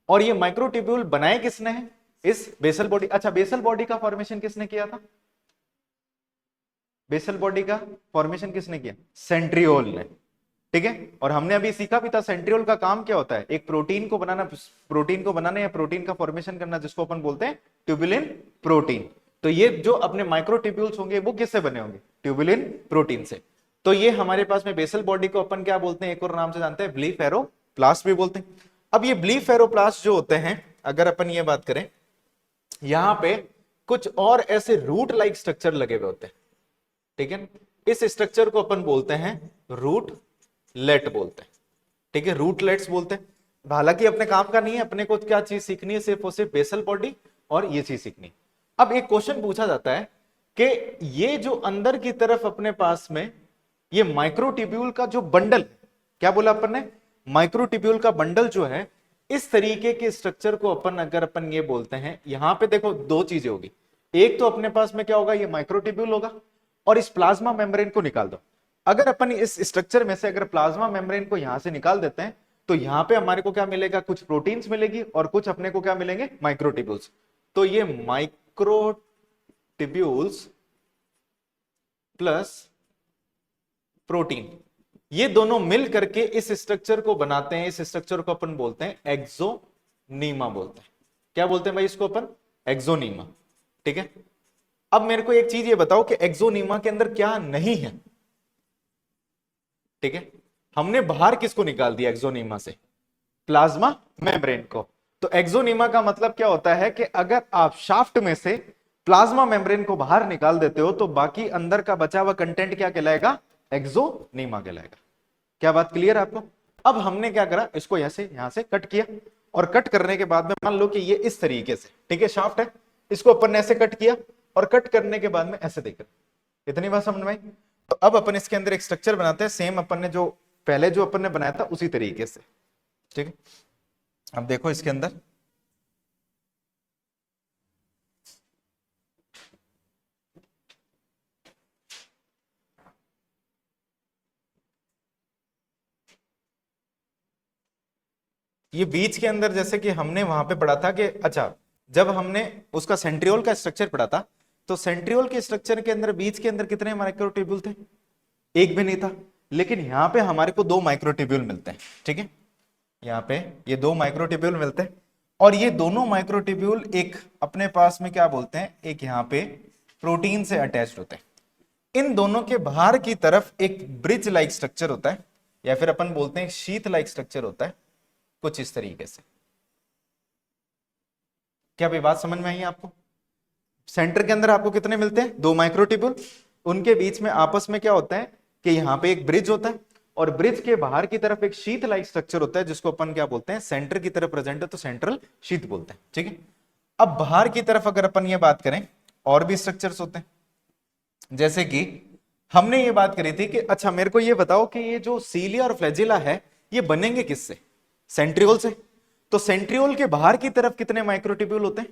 और ये माइक्रो ट्यूब्यूल बनाए किसने है? इस बेसल बॉडी। अच्छा, बेसल बॉडी का फॉर्मेशन किसने किया था? बेसल बॉडी का फॉर्मेशन किसने किया? सेंट्रियोल ने। ठीक है, और हमने अभी सीखा भी था सेंट्रियोल का काम क्या होता है? एक प्रोटीन को बनाना या प्रोटीन का फॉर्मेशन करना, जिसको अपन बोलते हैं ट्यूबुलिन प्रोटीन। तो ये जो अपने माइक्रो ट्यूब्यूल्स होंगे, वो किससे बने होंगे? ट्यूबुलिन प्रोटीन से। तो ये हमारे पास में बेसल बॉडी को अपन क्या बोलते हैं? एक और नाम से जानते हैं, ब्लीफेरोप्लास्ट भी बोलते हैं। अब ये ब्लीफेरोप्लास्ट जो होते हैं, अगर अपन ये बात करें, यहां पे कुछ और ऐसे रूट लाइक स्ट्रक्चर लगे हुए होते हैं। ठीक है, इस स्ट्रक्चर को अपन बोलते हैं रूट लेट बोलते हैं। ठीक है, रूटलेट्स बोलते हैं। हालांकि अपने काम का नहीं है, अपने को क्या चीज सीखनी है? सिर्फ और सिर्फ बेसल बॉडी और ये चीज सीखनी। अब एक क्वेश्चन पूछा जाता है कि ये जो अंदर की तरफ अपने पास में ये माइक्रोट्यूब्यूल का जो बंडल, क्या बोला अपन ने? माइक्रोट्यूब्यूल का बंडल जो है, इस तरीके के स्ट्रक्चर को अपन अगर अपन ये बोलते हैं, यहां पे देखो दो चीजें होगी। एक तो अपने पास में क्या होगा? ये माइक्रोट्यूब्यूल होगा, और इस प्लाज्मा मेम्ब्रेन को निकाल दो। अगर अपन इस स्ट्रक्चर में से अगर प्लाज्मा मेम्ब्रेन को यहां से निकाल देते हैं, तो यहां पे हमारे को क्या मिलेगा? कुछ प्रोटीन्स मिलेगी, और कुछ अपने को क्या मिलेंगे? माइक्रोट्यूब्यूल्स। तो ये माइक्रोट्यूब्यूल्स प्लस प्रोटीन, ये दोनों मिल करके इस स्ट्रक्चर को बनाते हैं। इस स्ट्रक्चर को अपन बोलते हैं एक्सोनीमा बोलते हैं। क्या बोलते हैं भाई इसको अपन? एक्सोनीमा। ठीक है, अब मेरे को एक चीज ये बताओ कि एक्सोनीमा के अंदर क्या नहीं है? ठीक है, हमने बाहर किसको निकाल दिया एक्सोनीमा से? प्लाज्मा मेम्ब्रेन को। तो एक्सोनीमा का मतलब क्या होता है कि अगर आप शाफ्ट में से प्लाज्मा मेम्ब्रेन को बाहर निकाल देते हो, तो बाकी अंदर का बचा हुआ कंटेंट क्या कहलाएगा? एक्सोनीमा कहलाएगा। क्या बात क्लियर है आपको? अब हमने क्या करा? इसको ऐसे यहां से कट किया, और कट करने के बाद में मान लो कि ये इस तरीके से, ठीक है, शाफ्ट है, इसको अपन ने ऐसे कट किया, और कट करने के बाद में ऐसे देखा। इतनी बात समझ में आई? तो अब अपन इसके अंदर एक स्ट्रक्चर बनाते हैं, सेम अपन ने जो पहले जो अपन ने बनाया था उसी तरीके से। ठीक है, अब देखो इसके अंदर ये बीच के अंदर, जैसे कि हमने वहां पे पढ़ा था कि अच्छा, जब हमने उसका सेंट्रियोल का स्ट्रक्चर पढ़ा था, तो सेंट्रियोल के स्ट्रक्चर के अंदर बीच के अंदर कितने माइक्रोट्यूब्यूल थे? एक भी नहीं था। लेकिन यहां पे हमारे को दो माइक्रोट्यूब्यूल मिलते हैं। ठीक है, यहाँ पे ये दो माइक्रोट्यूब्यूल मिलते हैं, और ये दोनों माइक्रोट्यूब्यूल एक अपने पास में क्या बोलते हैं? एक यहाँ पे प्रोटीन से अटैच्ड होते हैं। इन दोनों के बाहर की तरफ एक ब्रिज लाइक स्ट्रक्चर होता है, या फिर अपन बोलते हैं शीथ लाइक स्ट्रक्चर होता है, कुछ इस तरीके से। क्या भाई बात समझ में आई आपको? सेंटर के अंदर आपको कितने मिलते हैं? दो माइक्रोट्यूब्यूल। उनके बीच में आपस में क्या होता है कि यहाँ पे एक ब्रिज होता है, और ब्रिज के बाहर की तरफ एक शीथ लाइक स्ट्रक्चर होता है, जिसको अपन क्या बोलते हैं? सेंटर की तरफ प्रेजेंट है तो सेंट्रल शीथ बोलते हैं। ठीक है, अब बाहर की तरफ अगर अपन ये बात करें, और भी स्ट्रक्चर्स होते हैं, जैसे कि हमने ये बात करी थी कि अच्छा मेरे को ये बताओ कि ये जो सीलिया और फ्लैजिला है, ये बनेंगे किससे? सेंट्रियोल से। तो सेंट्रियोल के बाहर की तरफ कितने माइक्रोट्यूब्यूल होते हैं?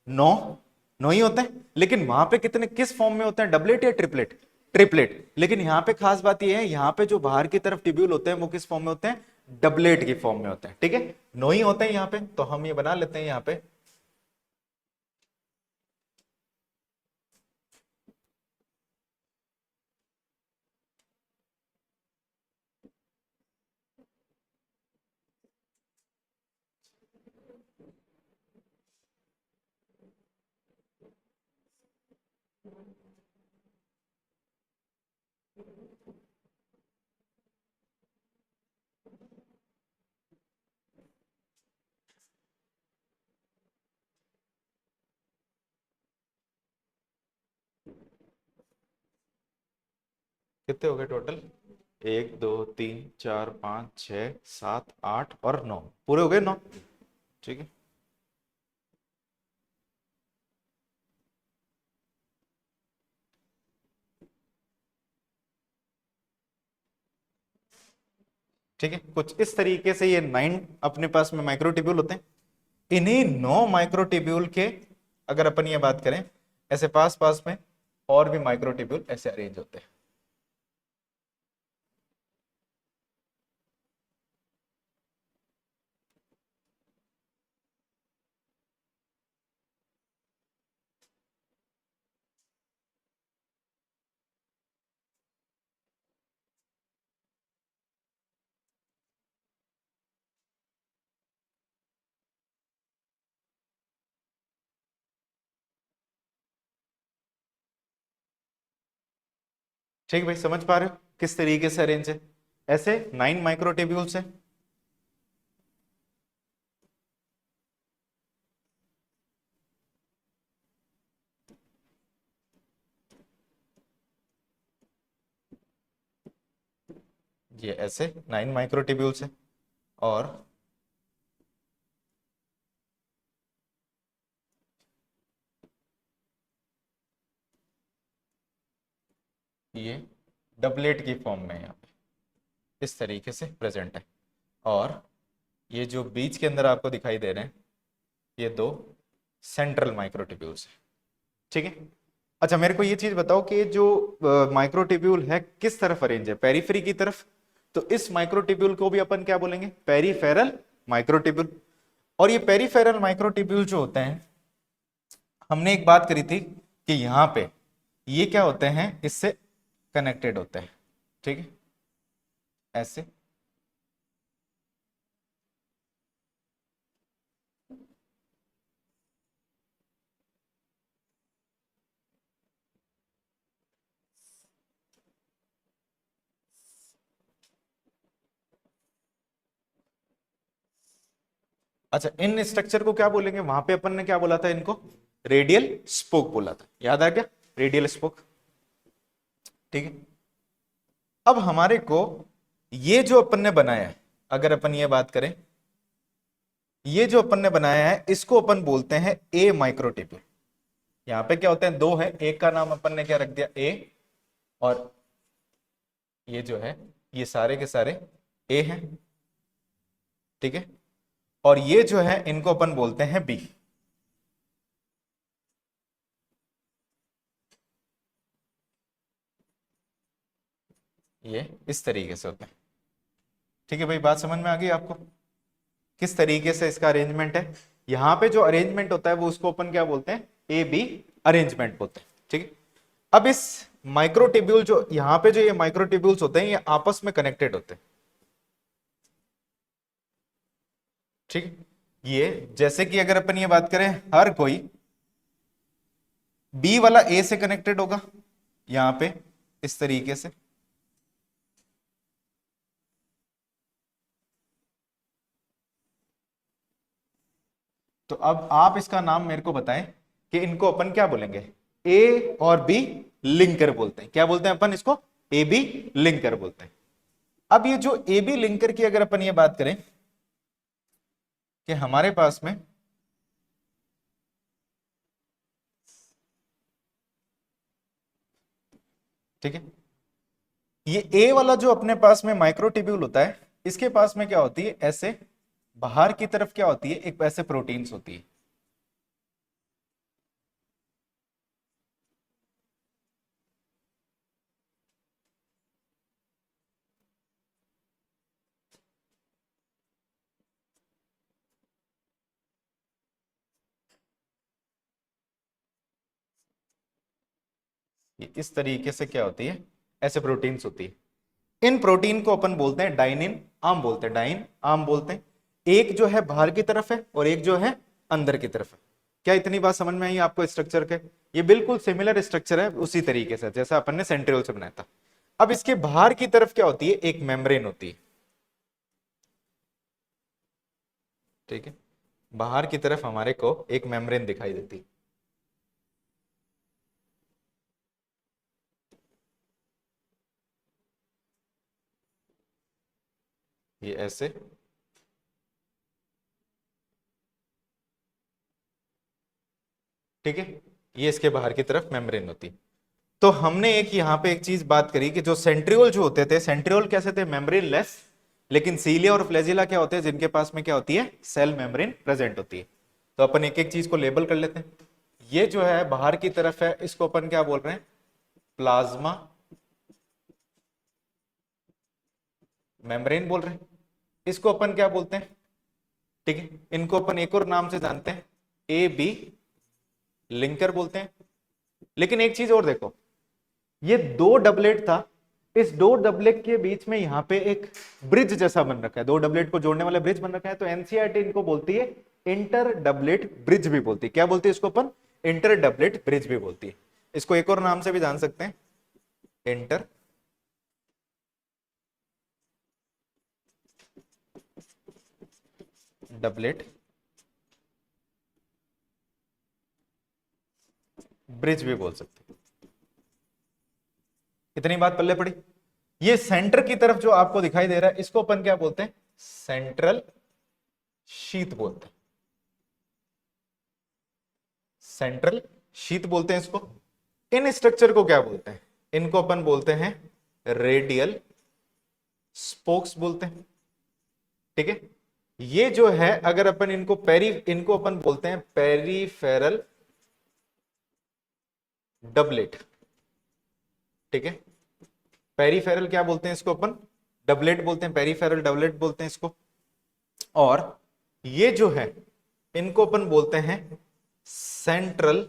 9। नौ ही होते हैं, लेकिन वहां पे कितने किस फॉर्म में होते हैं, डबलेट या ट्रिपलेट, ट्रिपलेट। लेकिन यहाँ पे खास बात यह है, यहाँ पे जो बाहर की तरफ ट्यूब्यूल होते हैं वो किस फॉर्म में होते हैं, डबलेट की फॉर्म में होते हैं। ठीक है, नौ ही होते हैं यहाँ पे, तो हम ये बना लेते हैं यहाँ पे। कितने हो गए टोटल, एक दो तीन चार पाँच छ सात आठ और नौ, पूरे हो गए नौ। ठीक है, ठीक है, कुछ इस तरीके से ये 9 अपने पास में माइक्रोट्यूब्यूल होते हैं। इन्हीं 9 माइक्रोट्यूब्यूल के अगर अपन ये बात करें, ऐसे पास पास में और भी माइक्रोट्यूब्यूल ऐसे अरेंज होते हैं। ठीक है भाई, समझ पा रहे हो किस तरीके से अरेंज है, ऐसे 9 माइक्रोट्यूब्यूल्स है। ये ऐसे 9 माइक्रोट्यूब्यूल्स है, और ये डबलेट की फॉर्म में यहाँ पे इस तरीके से प्रेजेंट है। और ये जो बीच के अंदर आपको दिखाई दे रहे हैं, ये दो सेंट्रल माइक्रोट्यूब्यूल्स है। ठीक है, अच्छा मेरे को ये चीज बताओ कि जो माइक्रोट्यूब्यूल है किस तरफ अरेंज है, पेरिफेरी की तरफ। तो इस माइक्रोट्यूब्यूल को भी अपन क्या बोलेंगे, पेरिफेरल माइक्रोट्यूब्यूल। और ये पेरिफेरल माइक्रोट्यूब्यूल जो होते हैं, हमने एक बात करी थी कि यहाँ पे ये क्या होते हैं, इससे कनेक्टेड होते हैं। ठीक है, ऐसे। अच्छा, इन स्ट्रक्चर को क्या बोलेंगे, वहां पे अपन ने क्या बोला था, इनको रेडियल स्पोक बोला था, याद आ गया, रेडियल स्पोक। ठीक है, अब हमारे को ये जो अपन ने बनाया है, अगर अपन ये बात करें, ये जो अपन ने बनाया है इसको अपन बोलते हैं ए माइक्रोट्यूब्यूल। यहां पे क्या होते हैं, दो है, एक का नाम अपन ने क्या रख दिया, ए, और ये जो है ये सारे के सारे ए हैं। ठीक है, और ये जो है इनको अपन बोलते हैं बी। ये इस तरीके से होते हैं। ठीक है भाई, बात समझ में आ गई आपको किस तरीके से इसका अरेंजमेंट है। यहां पे जो अरेंजमेंट होता है वो उसको अपन क्या बोलते हैं, ए बी अरेंजमेंट बोलते हैं। ठीक है, अब इस माइक्रोट्यूब्यूल जो यहां पे जो ये माइक्रोट्यूब्यूल्स होते हैं, ये आपस में कनेक्टेड होते हैं। ठीक है, ये जैसे कि अगर अपन ये बात करें, हर कोई बी वाला ए से कनेक्टेड होगा यहां पे इस तरीके से। तो अब आप इसका नाम मेरे को बताएं कि इनको अपन क्या बोलेंगे, ए और बी लिंकर बोलते हैं। क्या बोलते हैं अपन इसको, ए बी लिंकर बोलते हैं। अब ये जो ए बी लिंकर की अगर अपन ये बात करें कि हमारे पास में ठीक है, ये ए वाला जो अपने पास में माइक्रोट्यूब्यूल होता है, इसके पास में क्या होती है, ऐसे बाहर की तरफ क्या होती है, एक ऐसे प्रोटीन्स होती है। ये इस तरीके से क्या होती है, ऐसे प्रोटीन्स होती है। इन प्रोटीन को अपन बोलते हैं डाइनिन आम बोलते हैं, डाइन आम बोलते हैं। एक जो है बाहर की तरफ है और एक जो है अंदर की तरफ है। क्या इतनी बात समझ में आई आपको स्ट्रक्चर के? ये बिल्कुल सिमिलर स्ट्रक्चर है उसी तरीके से जैसा अपन ने सेंट्रियोल से बनाया था। अब इसके बाहर की तरफ क्या होती है, एक मेम्ब्रेन होती है। ठीक है, बाहर की तरफ हमारे को एक मेम्ब्रेन दिखाई देती है। ये ऐसे, ठीक है, ये इसके बाहर की तरफ मेम्ब्रेन होती। तो हमने एक यहाँ पे एक चीज बात करी कि जो सेंट्रियोल जो होते थे, सेंट्रियोल कैसे थे, मेम्ब्रेन लेस, लेकिन सीलिया और फ्लैजिला क्या होते हैं, जिनके पास में क्या होती है, सेल मेम्ब्रेन प्रेजेंट होती है। तो अपन एक एक चीज को लेबल कर लेते हैं। ये जो है बाहर की तरफ है, इसको अपन क्या बोल रहे हैं, प्लाज्मा मेम्ब्रेन बोल रहे हैं। इसको अपन क्या बोलते हैं, ठीक है, इनको अपन एक और नाम से जानते हैं, ए बी लिंकर बोलते हैं। लेकिन एक चीज और देखो, ये दो डबलेट था, इस दो डबलेट के बीच में यहां पे एक ब्रिज जैसा बन रखा है, दो डबलेट को जोड़ने वाला ब्रिज बन रखा है। तो एनसीईआरटी इनको बोलती है इंटर डबलेट ब्रिज भी बोलती है। क्या बोलती है इसको अपन, इंटर डबलेट ब्रिज भी बोलती है। इसको एक और नाम से भी जान सकते हैं, इंटर डबलेट ब्रिज भी बोल सकते हैं। इतनी बात पल्ले पड़ी। ये सेंटर की तरफ जो आपको दिखाई दे रहा है, इसको अपन क्या बोलते हैं, सेंट्रल शीथ बोलते हैं, सेंट्रल शीथ बोलते हैं इसको। इन स्ट्रक्चर को क्या बोलते हैं, इनको अपन बोलते हैं रेडियल स्पोक्स बोलते हैं। ठीक है, ये जो है अगर अपन इनको अपन बोलते हैं पेरीफेरल डबलेट। ठीक है, पेरीफेरल क्या बोलते हैं इसको अपन, डबलेट बोलते हैं, पेरीफेरल डबलेट बोलते हैं इसको। और ये जो है इनको अपन बोलते हैं सेंट्रल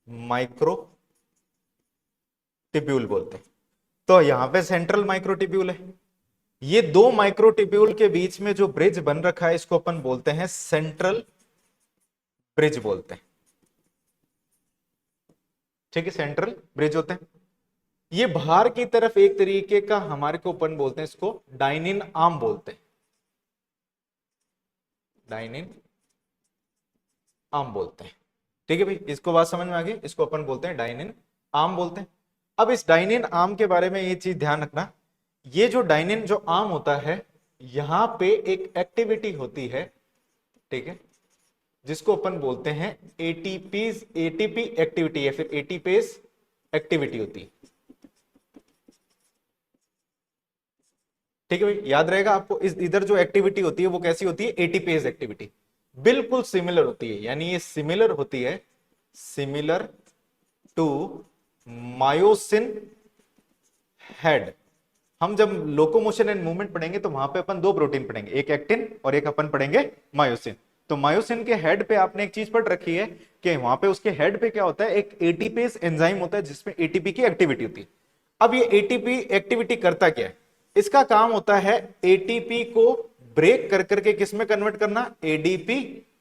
माइक्रोटिब्यूल बोलते हैं। तो यहां पे सेंट्रल माइक्रोटिब्यूल है, ये दो माइक्रोटिब्यूल के बीच में जो ब्रिज बन रखा है, इसको अपन बोलते हैं सेंट्रल ब्रिज बोलते हैं। ठीक है, सेंट्रल ब्रिज होते हैं। ये बाहर की तरफ एक तरीके का हमारे को अपन बोलते हैं, इसको डाइनिन आर्म बोलते हैं, डाइनिन आर्म बोलते हैं। ठीक है भाई, इसको बात समझ में आ गई, इसको अपन बोलते हैं डाइनिन आर्म बोलते हैं। अब इस डाइनिन आर्म के बारे में ये चीज ध्यान रखना, ये जो डाइनिन जो आर्म होता है, यहां पे एक एक्टिविटी होती है, ठीक है, जिसको अपन बोलते हैं एटीपी एक्टिविटी या फिर एटीपेस एक्टिविटी होती है। ठीक है भाई, याद रहेगा आपको, इस इधर जो एक्टिविटी होती है वो कैसी होती है, एटीपेस एक्टिविटी, बिल्कुल सिमिलर होती है। यानी ये सिमिलर होती है, सिमिलर टू मायोसिन हेड। हम जब लोकोमोशन एंड मूवमेंट पढ़ेंगे तो वहां पे अपन दो प्रोटीन पढ़ेंगे, एक एक्टिन और एक अपन पढ़ेंगे मायोसिन। तो मायोसिन के हेड पे आपने एक चीज पढ़ रखी है कि वहां पे उसके हेड पे क्या होता है, एक एटीपेस एंजाइम होता है जिसमें एटीपी की एक्टिविटी होती है। अब ये एटीपी एक्टिविटी करता क्या है, इसका काम होता है एटीपी को ब्रेक कर करके किस में कन्वर्ट करना, एडीपी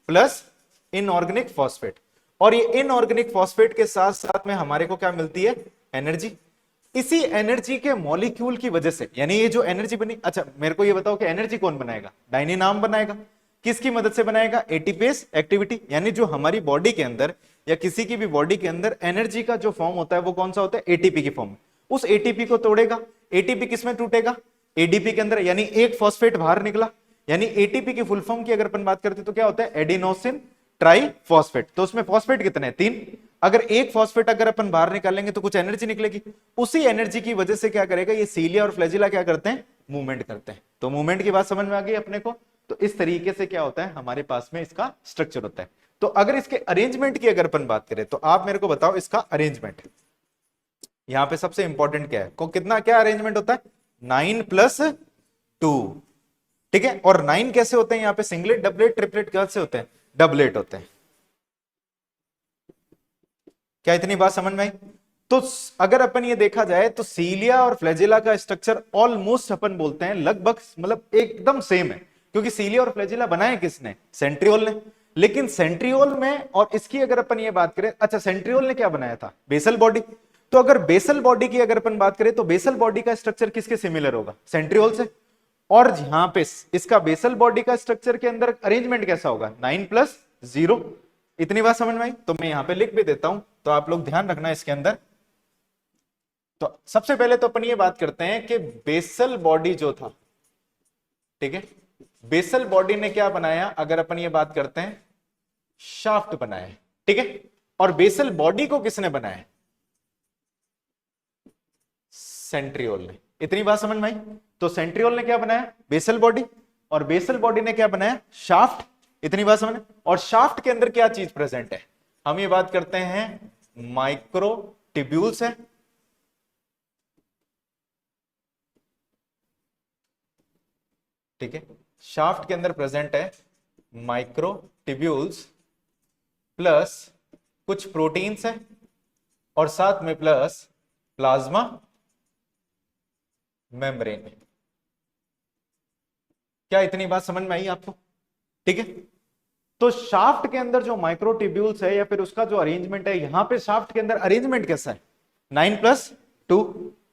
प्लस इनऑर्गेनिक फॉस्फेट। और ये इनऑर्गेनिक फॉस्फेट के साथ साथ में हमारे को क्या मिलती है, एनर्जी। इसी एनर्जी के मॉलिक्यूल की वजह से, यानी ये जो एनर्जी बनी, अच्छा मेरे को ये बताओ कि एनर्जी कौन बनाएगा, डायनेनाम बनाएगा। किसकी मदद से बनाएगा, एटीपेस एक्टिविटी। यानी जो हमारी बॉडी के अंदर या किसी की भी बॉडी के अंदर एनर्जी का जो फॉर्म होता है वो कौन सा होता है, एटीपी की फॉर्म में। उस एटीपी को तोड़ेगा, एटीपी किसमें टूटेगा, एडीपी के अंदर। यानी एक फॉस्फेट बाहर निकला, यानी एटीपी की फुल फॉर्म की अगर अपन बात करते तो क्या होता है, एडिनोसिन ट्राई फॉस्फेट। तो उसमें फॉस्फेट कितने हैं, 3। अगर एक फॉस्फेट अगर अपन बाहर निकालेंगे तो कुछ एनर्जी निकलेगी। उसी एनर्जी की वजह से क्या करेगा, ये सीलिया और फ्लैजिला क्या करते हैं, मूवमेंट करते हैं। तो मूवमेंट की बात समझ में आ गई अपने को। तो इस तरीके से क्या होता है, हमारे पास में इसका स्ट्रक्चर होता है। तो अगर इसके अरेंजमेंट की अगर अपन बात करें तो आप मेरे को बताओ इसका अरेंजमेंट। यहां पे सबसे इंपॉर्टेंट क्या है, को कितना क्या अरेंजमेंट होता है, 9+2। ठीक है, और 9 कैसे होते हैं, यहां पे सिंगलेट डबलेट ट्रिपलेट कैसे होते हैं, डबलेट होते हैं। क्या इतनी बात समझ में आई। तो अगर अपन ये देखा जाए तो सीलिया और फ्लैजिला का स्ट्रक्चर ऑलमोस्ट अपन बोलते हैं लगभग मतलब एकदम सेम है, क्योंकि सीलिया और फ्लैजिला बनाए किसने? सेंट्रियोल ने। लेकिन सेंट्रियोल में और इसकी अगर अपन ये बात करें, अच्छा सेंट्रियोल ने क्या बनाया था? Basal body. तो अगर बेसल बॉडी की अगर अपन बात करें तो बेसल बॉडी का स्ट्रक्चर किसके सिमिलर होगा? सेंट्रियोल से। और यहां पे इसका बेसल बॉडी का स्ट्रक्चर के अंदर अरेंजमेंट कैसा होगा? 9+0। इतनी बात समझ में आई? तो मैं यहां पे लिख भी देता हूं, तो आप लोग ध्यान रखना इसके अंदर। तो सबसे पहले तो अपन ये बात करते हैं कि बेसल बॉडी जो था, ठीक है, बेसल बॉडी ने क्या बनाया? अगर अपन ये बात करते हैं, शाफ्ट बनाया, ठीक है। और बेसल बॉडी को किसने बनाया? सेंट्रियोल ने। इतनी बात समझ में आई? तो सेंट्रियोल ने क्या बनाया? Basal body. और बेसल बॉडी ने क्या बनाया? शाफ्ट। इतनी बात समझ में? और शाफ्ट के अंदर क्या चीज प्रेजेंट है? हम ये बात करते हैं माइक्रो ट्यूब्यूल्स है, ठीक है। शाफ्ट के अंदर प्रेजेंट है माइक्रो ट्यूब्यूल्स प्लस कुछ प्रोटीन्स है और साथ में प्लस प्लाज्मा मेम्ब्रेन। क्या इतनी बात समझ में आई आपको? ठीक है। तो शाफ्ट के अंदर जो माइक्रो ट्यूब्यूल्स है या फिर उसका जो अरेंजमेंट है, यहां पे शाफ्ट के अंदर अरेंजमेंट कैसा है? 9+2।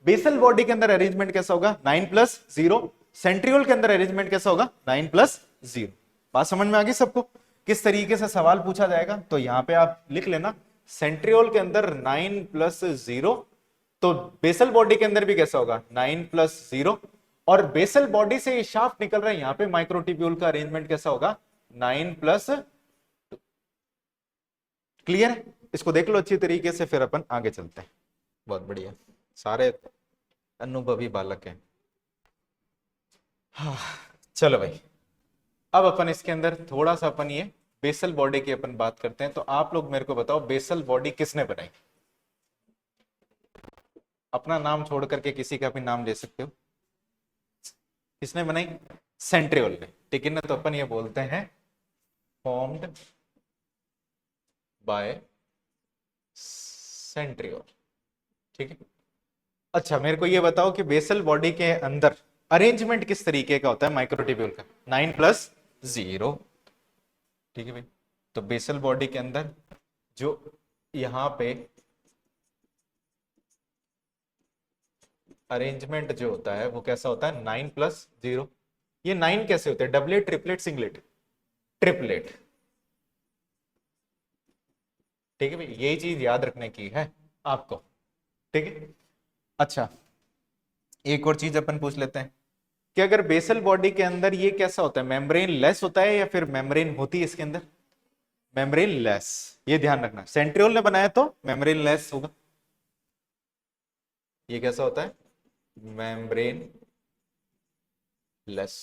बेसल बॉडी के अंदर अरेंजमेंट कैसा होगा? 9+0। सेंट्रियोल के अंदर अरेंजमेंट कैसा होगा? 9+0। बात समझ में आ गई सबको? किस तरीके से सवाल पूछा जाएगा? तो यहां पे आप लिख लेना, सेंट्रियोल के अंदर 9+0, तो बेसल बॉडी के अंदर भी कैसा होगा? 9+0। और बेसल बॉडी से ये शाफ्ट निकल रहा है, यहां पे माइक्रोट्यूब्यूल का अरेंजमेंट कैसा होगा? 9+2। क्लियर है? इसको देख लो अच्छी तरीके से, फिर अपन आगे चलते हैं। बहुत बढ़िया, सारे अनुभवी बालक हैं। हाँ, चलो भाई, अब अपन इसके अंदर थोड़ा सा अपन ये बेसल बॉडी की अपन बात करते हैं। तो आप लोग मेरे को बताओ, बेसल बॉडी किसने बनाई? अपना नाम छोड़ करके किसी का भी नाम ले सकते हो। किसने बनाई? सेंट्रियोल ने, ठीक है ना। तो अपन ये बोलते हैं फॉर्म्ड बाय सेंट्रियोल, ठीक है। अच्छा मेरे को ये बताओ कि बेसल बॉडी के अंदर अरेंजमेंट किस तरीके का होता है माइक्रोट्यूब्यूल का? 9+0, ठीक है भाई। तो बेसल बॉडी के अंदर जो यहां पे अरेंजमेंट जो होता है वो कैसा होता है? 9+0। ये 9 कैसे होते हैं? Doublet, triplet, singlet? ट्रिपलेट, ठीक है भाई। यही चीज याद रखने की है आपको, ठीक है। अच्छा, एक और चीज अपन पूछ लेते हैं कि अगर बेसल बॉडी के अंदर ये कैसा होता है? मेम्ब्रेन लेस होता है या फिर मेम्ब्रेन होती है इसके अंदर? Membrane less. ये ध्यान रखना, सेंट्रियोल ने बनाया तो मेम्ब्रेन लेस होगा। ये कैसा होता है? मेम्ब्रेन लेस,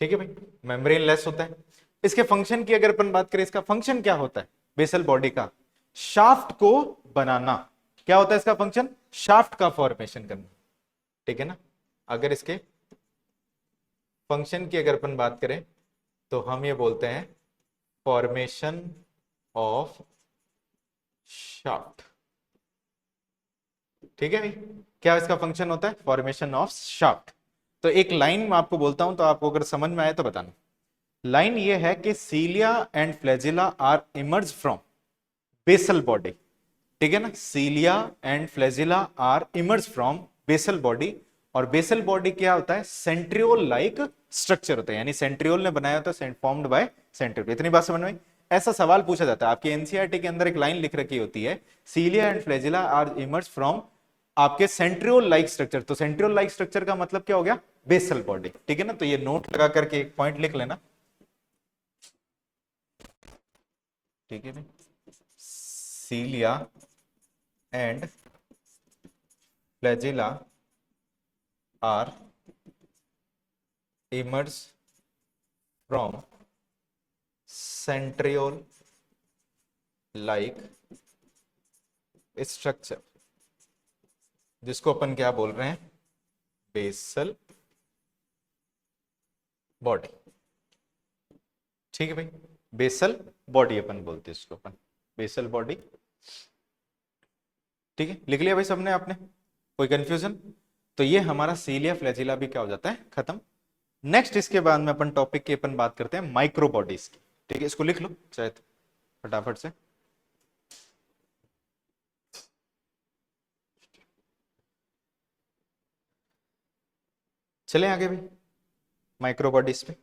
ठीक है भाई। मेम्ब्रेन लेस होता है। इसके फंक्शन की अगर अपन बात करें, इसका फंक्शन क्या होता है बेसल बॉडी का? शाफ्ट को बनाना। क्या होता है इसका फंक्शन? शाफ्ट का फॉर्मेशन करना, ठीक है ना। अगर इसके फंक्शन की अगर अपन बात करें तो हम ये बोलते हैं फॉर्मेशन ऑफ शाफ्ट, ठीक है भाई। क्या इसका फंक्शन होता है? Formation of shaft. तो एक लाइन में आपको बोलता हूं, तो आपको अगर समझ में आए तो बताना। लाइन ये है कि cilia and flagella are emerge from basal body, ठीक है ना। Cilia and flagella are emerge from basal body. और बेसल बॉडी क्या होता है? सेंट्रियोल लाइक स्ट्रक्चर होता है, यानी सेंट्रियोल ने बनाया होता है, फॉर्म्ड बाय सेंट्रियोल। इतनी बात समझ में आई? ऐसा सवाल पूछा जाता है आपके एनसीईआरटी के अंदर, एक लाइन लिख रखी होती है, cilia and flagella are emerge from आपके सेंट्रियोल लाइक स्ट्रक्चर। तो सेंट्रियोल लाइक स्ट्रक्चर का मतलब क्या हो गया? बेसल बॉडी, ठीक है ना। तो ये नोट लगा करके एक पॉइंट लिख लेना, ठीक है भाई। Cilia and flagella are emerge from centriole like structure, जिसको अपन क्या बोल रहे हैं? बेसल बॉडी, ठीक है भाई। बेसल बॉडी अपन बोलते हैं इसको, अपन बेसल बॉडी ठीक है, लिख लिया भाई सबने आपने, कोई कंफ्यूजन? तो ये हमारा सीलिया फ्लैजिला भी क्या हो जाता है, खत्म। नेक्स्ट इसके बाद में अपन टॉपिक की अपन बात करते हैं माइक्रो बॉडीज की। ठीक है, इसको लिख लो चाहे तो फटाफट से। चले आगे भाई माइक्रो बॉडीज पे।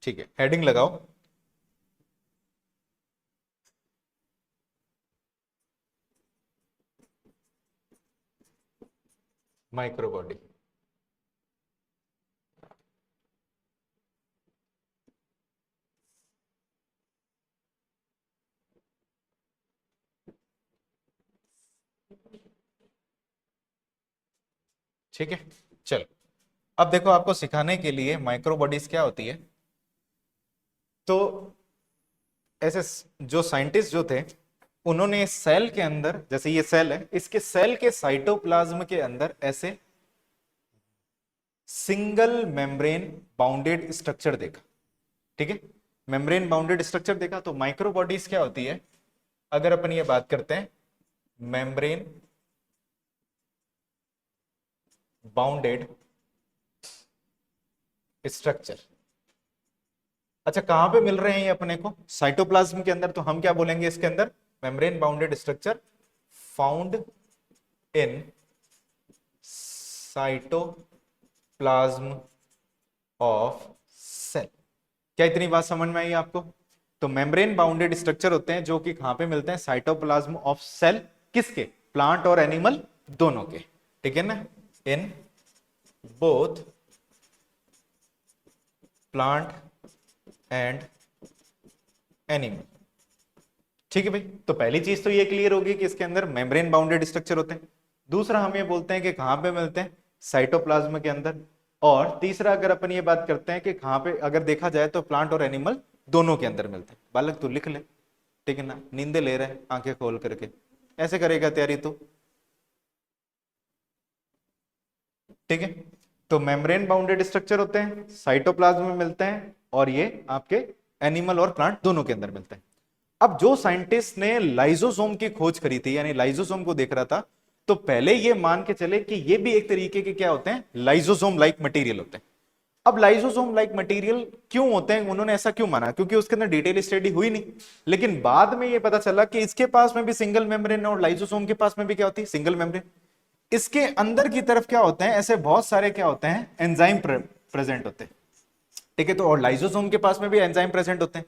ठीक है, हेडिंग लगाओ। Micro body. ठीक है, चलो अब देखो आपको सिखाने के लिए माइक्रो बॉडीज क्या होती है। तो ऐसे जो साइंटिस्ट जो थे, उन्होंने सेल के अंदर, जैसे ये सेल है, इसके सेल के साइटोप्लाज्म के अंदर ऐसे सिंगल मेम्ब्रेन बाउंडेड स्ट्रक्चर देखा। ठीक है, मेम्ब्रेन बाउंडेड स्ट्रक्चर देखा। तो माइक्रो बॉडीज क्या होती है, अगर अपन ये बात करते हैं मेम्ब्रेन बाउंडेड स्ट्रक्चर। अच्छा, कहां पे मिल रहे हैं ये अपने को, साइटोप्लाज्म के अंदर। तो हम क्या बोलेंगे इसके अंदर, membrane bounded structure found in cytoplasm of cell. क्या इतनी बात समझ में आई आपको? तो मेम्ब्रेन बाउंडेड स्ट्रक्चर होते हैं जो कि कहां पे मिलते हैं, साइटोप्लाज्म ऑफ सेल। किसके, प्लांट और एनिमल दोनों के। ठीक है ना, in both plant and animal. ठीक है भाई, तो पहली चीज तो ये क्लियर होगी कि इसके अंदर मेम्ब्रेन बाउंडेड स्ट्रक्चर होते हैं। दूसरा हम ये बोलते हैं कि कहां पे मिलते हैं, साइटोप्लाज्म के अंदर। और तीसरा अगर अपन ये बात करते हैं कि कहां पे अगर देखा जाए तो प्लांट और एनिमल दोनों के अंदर मिलते हैं। बालक तू लिख ले, ठीक है ना, नींदे ले रहे हैं आंखें खोल करके, ऐसे करेगा तैयारी तो। ठीक है, तो मेम्ब्रेन बाउंडेड स्ट्रक्चर होते हैं, साइटोप्लाज्म में मिलते हैं, और ये आपके एनिमल और प्लांट दोनों के अंदर मिलते हैं। अब जो साइंटिस्ट ने लाइजोसोम की खोज करी थी, यानी लाइजोसोम को देख रहा था, तो पहले ये मान के चले कि ये भी एक तरीके के क्या होते हैं, लाइजोसोम लाइक मटेरियल होते हैं। अब लाइजोसोम लाइक मटेरियल क्यों होते हैं, उन्होंने ऐसा क्यों माना, क्योंकि उसके अंदर डिटेल स्टडी हुई नहीं। लेकिन बाद में ये पता चला कि इसके पास में भी सिंगल मेम्ब्रेन है और लाइजोसोम के पास में भी क्या होती है, सिंगल मेम्ब्रेन। इसके अंदर की तरफ क्या होते हैं, ऐसे बहुत सारे क्या होते हैं, एंजाइम प्रेजेंट होते हैं। ठीक है, तो और लाइजोसोम के पास में भी एंजाइम प्रेजेंट होते हैं,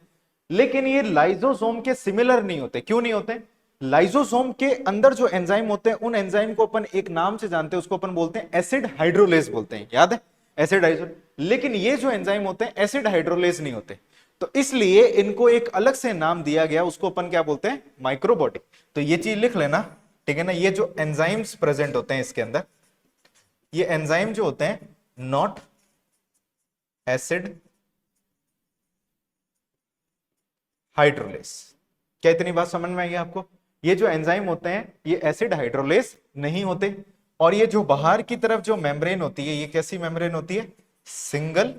लेकिन ये लाइजोसोम के सिमिलर नहीं होते। क्यों नहीं होते? लाइजोसोम के अंदर जो एंजाइम होते हैं, उन एंजाइम को अपन एक नाम से जानते हैं, उसको अपन बोलते हैं एसिड हाइड्रोलेज बोलते हैं, याद है, एसिड हाइड्रो। लेकिन ये जो एंजाइम होते हैं एसिड हाइड्रोलेज नहीं होते, तो इसलिए इनको एक अलग से नाम दिया गया, उसको अपन क्या बोलते हैं, माइक्रोबॉडी। तो ये चीज लिख लेना, ठीक है ना। ये जो एंजाइम्स प्रेजेंट होते हैं इसके अंदर, ये एंजाइम जो होते हैं नॉट एसिड हाइड्रोलेस। क्या इतनी बात समझ में आई आपको? ये जो एंजाइम होते हैं ये एसिड हाइड्रोलेस नहीं होते। और ये जो बाहर की तरफ जो मेम्ब्रेन होती है, ये कैसी मेम्ब्रेन होती है, सिंगल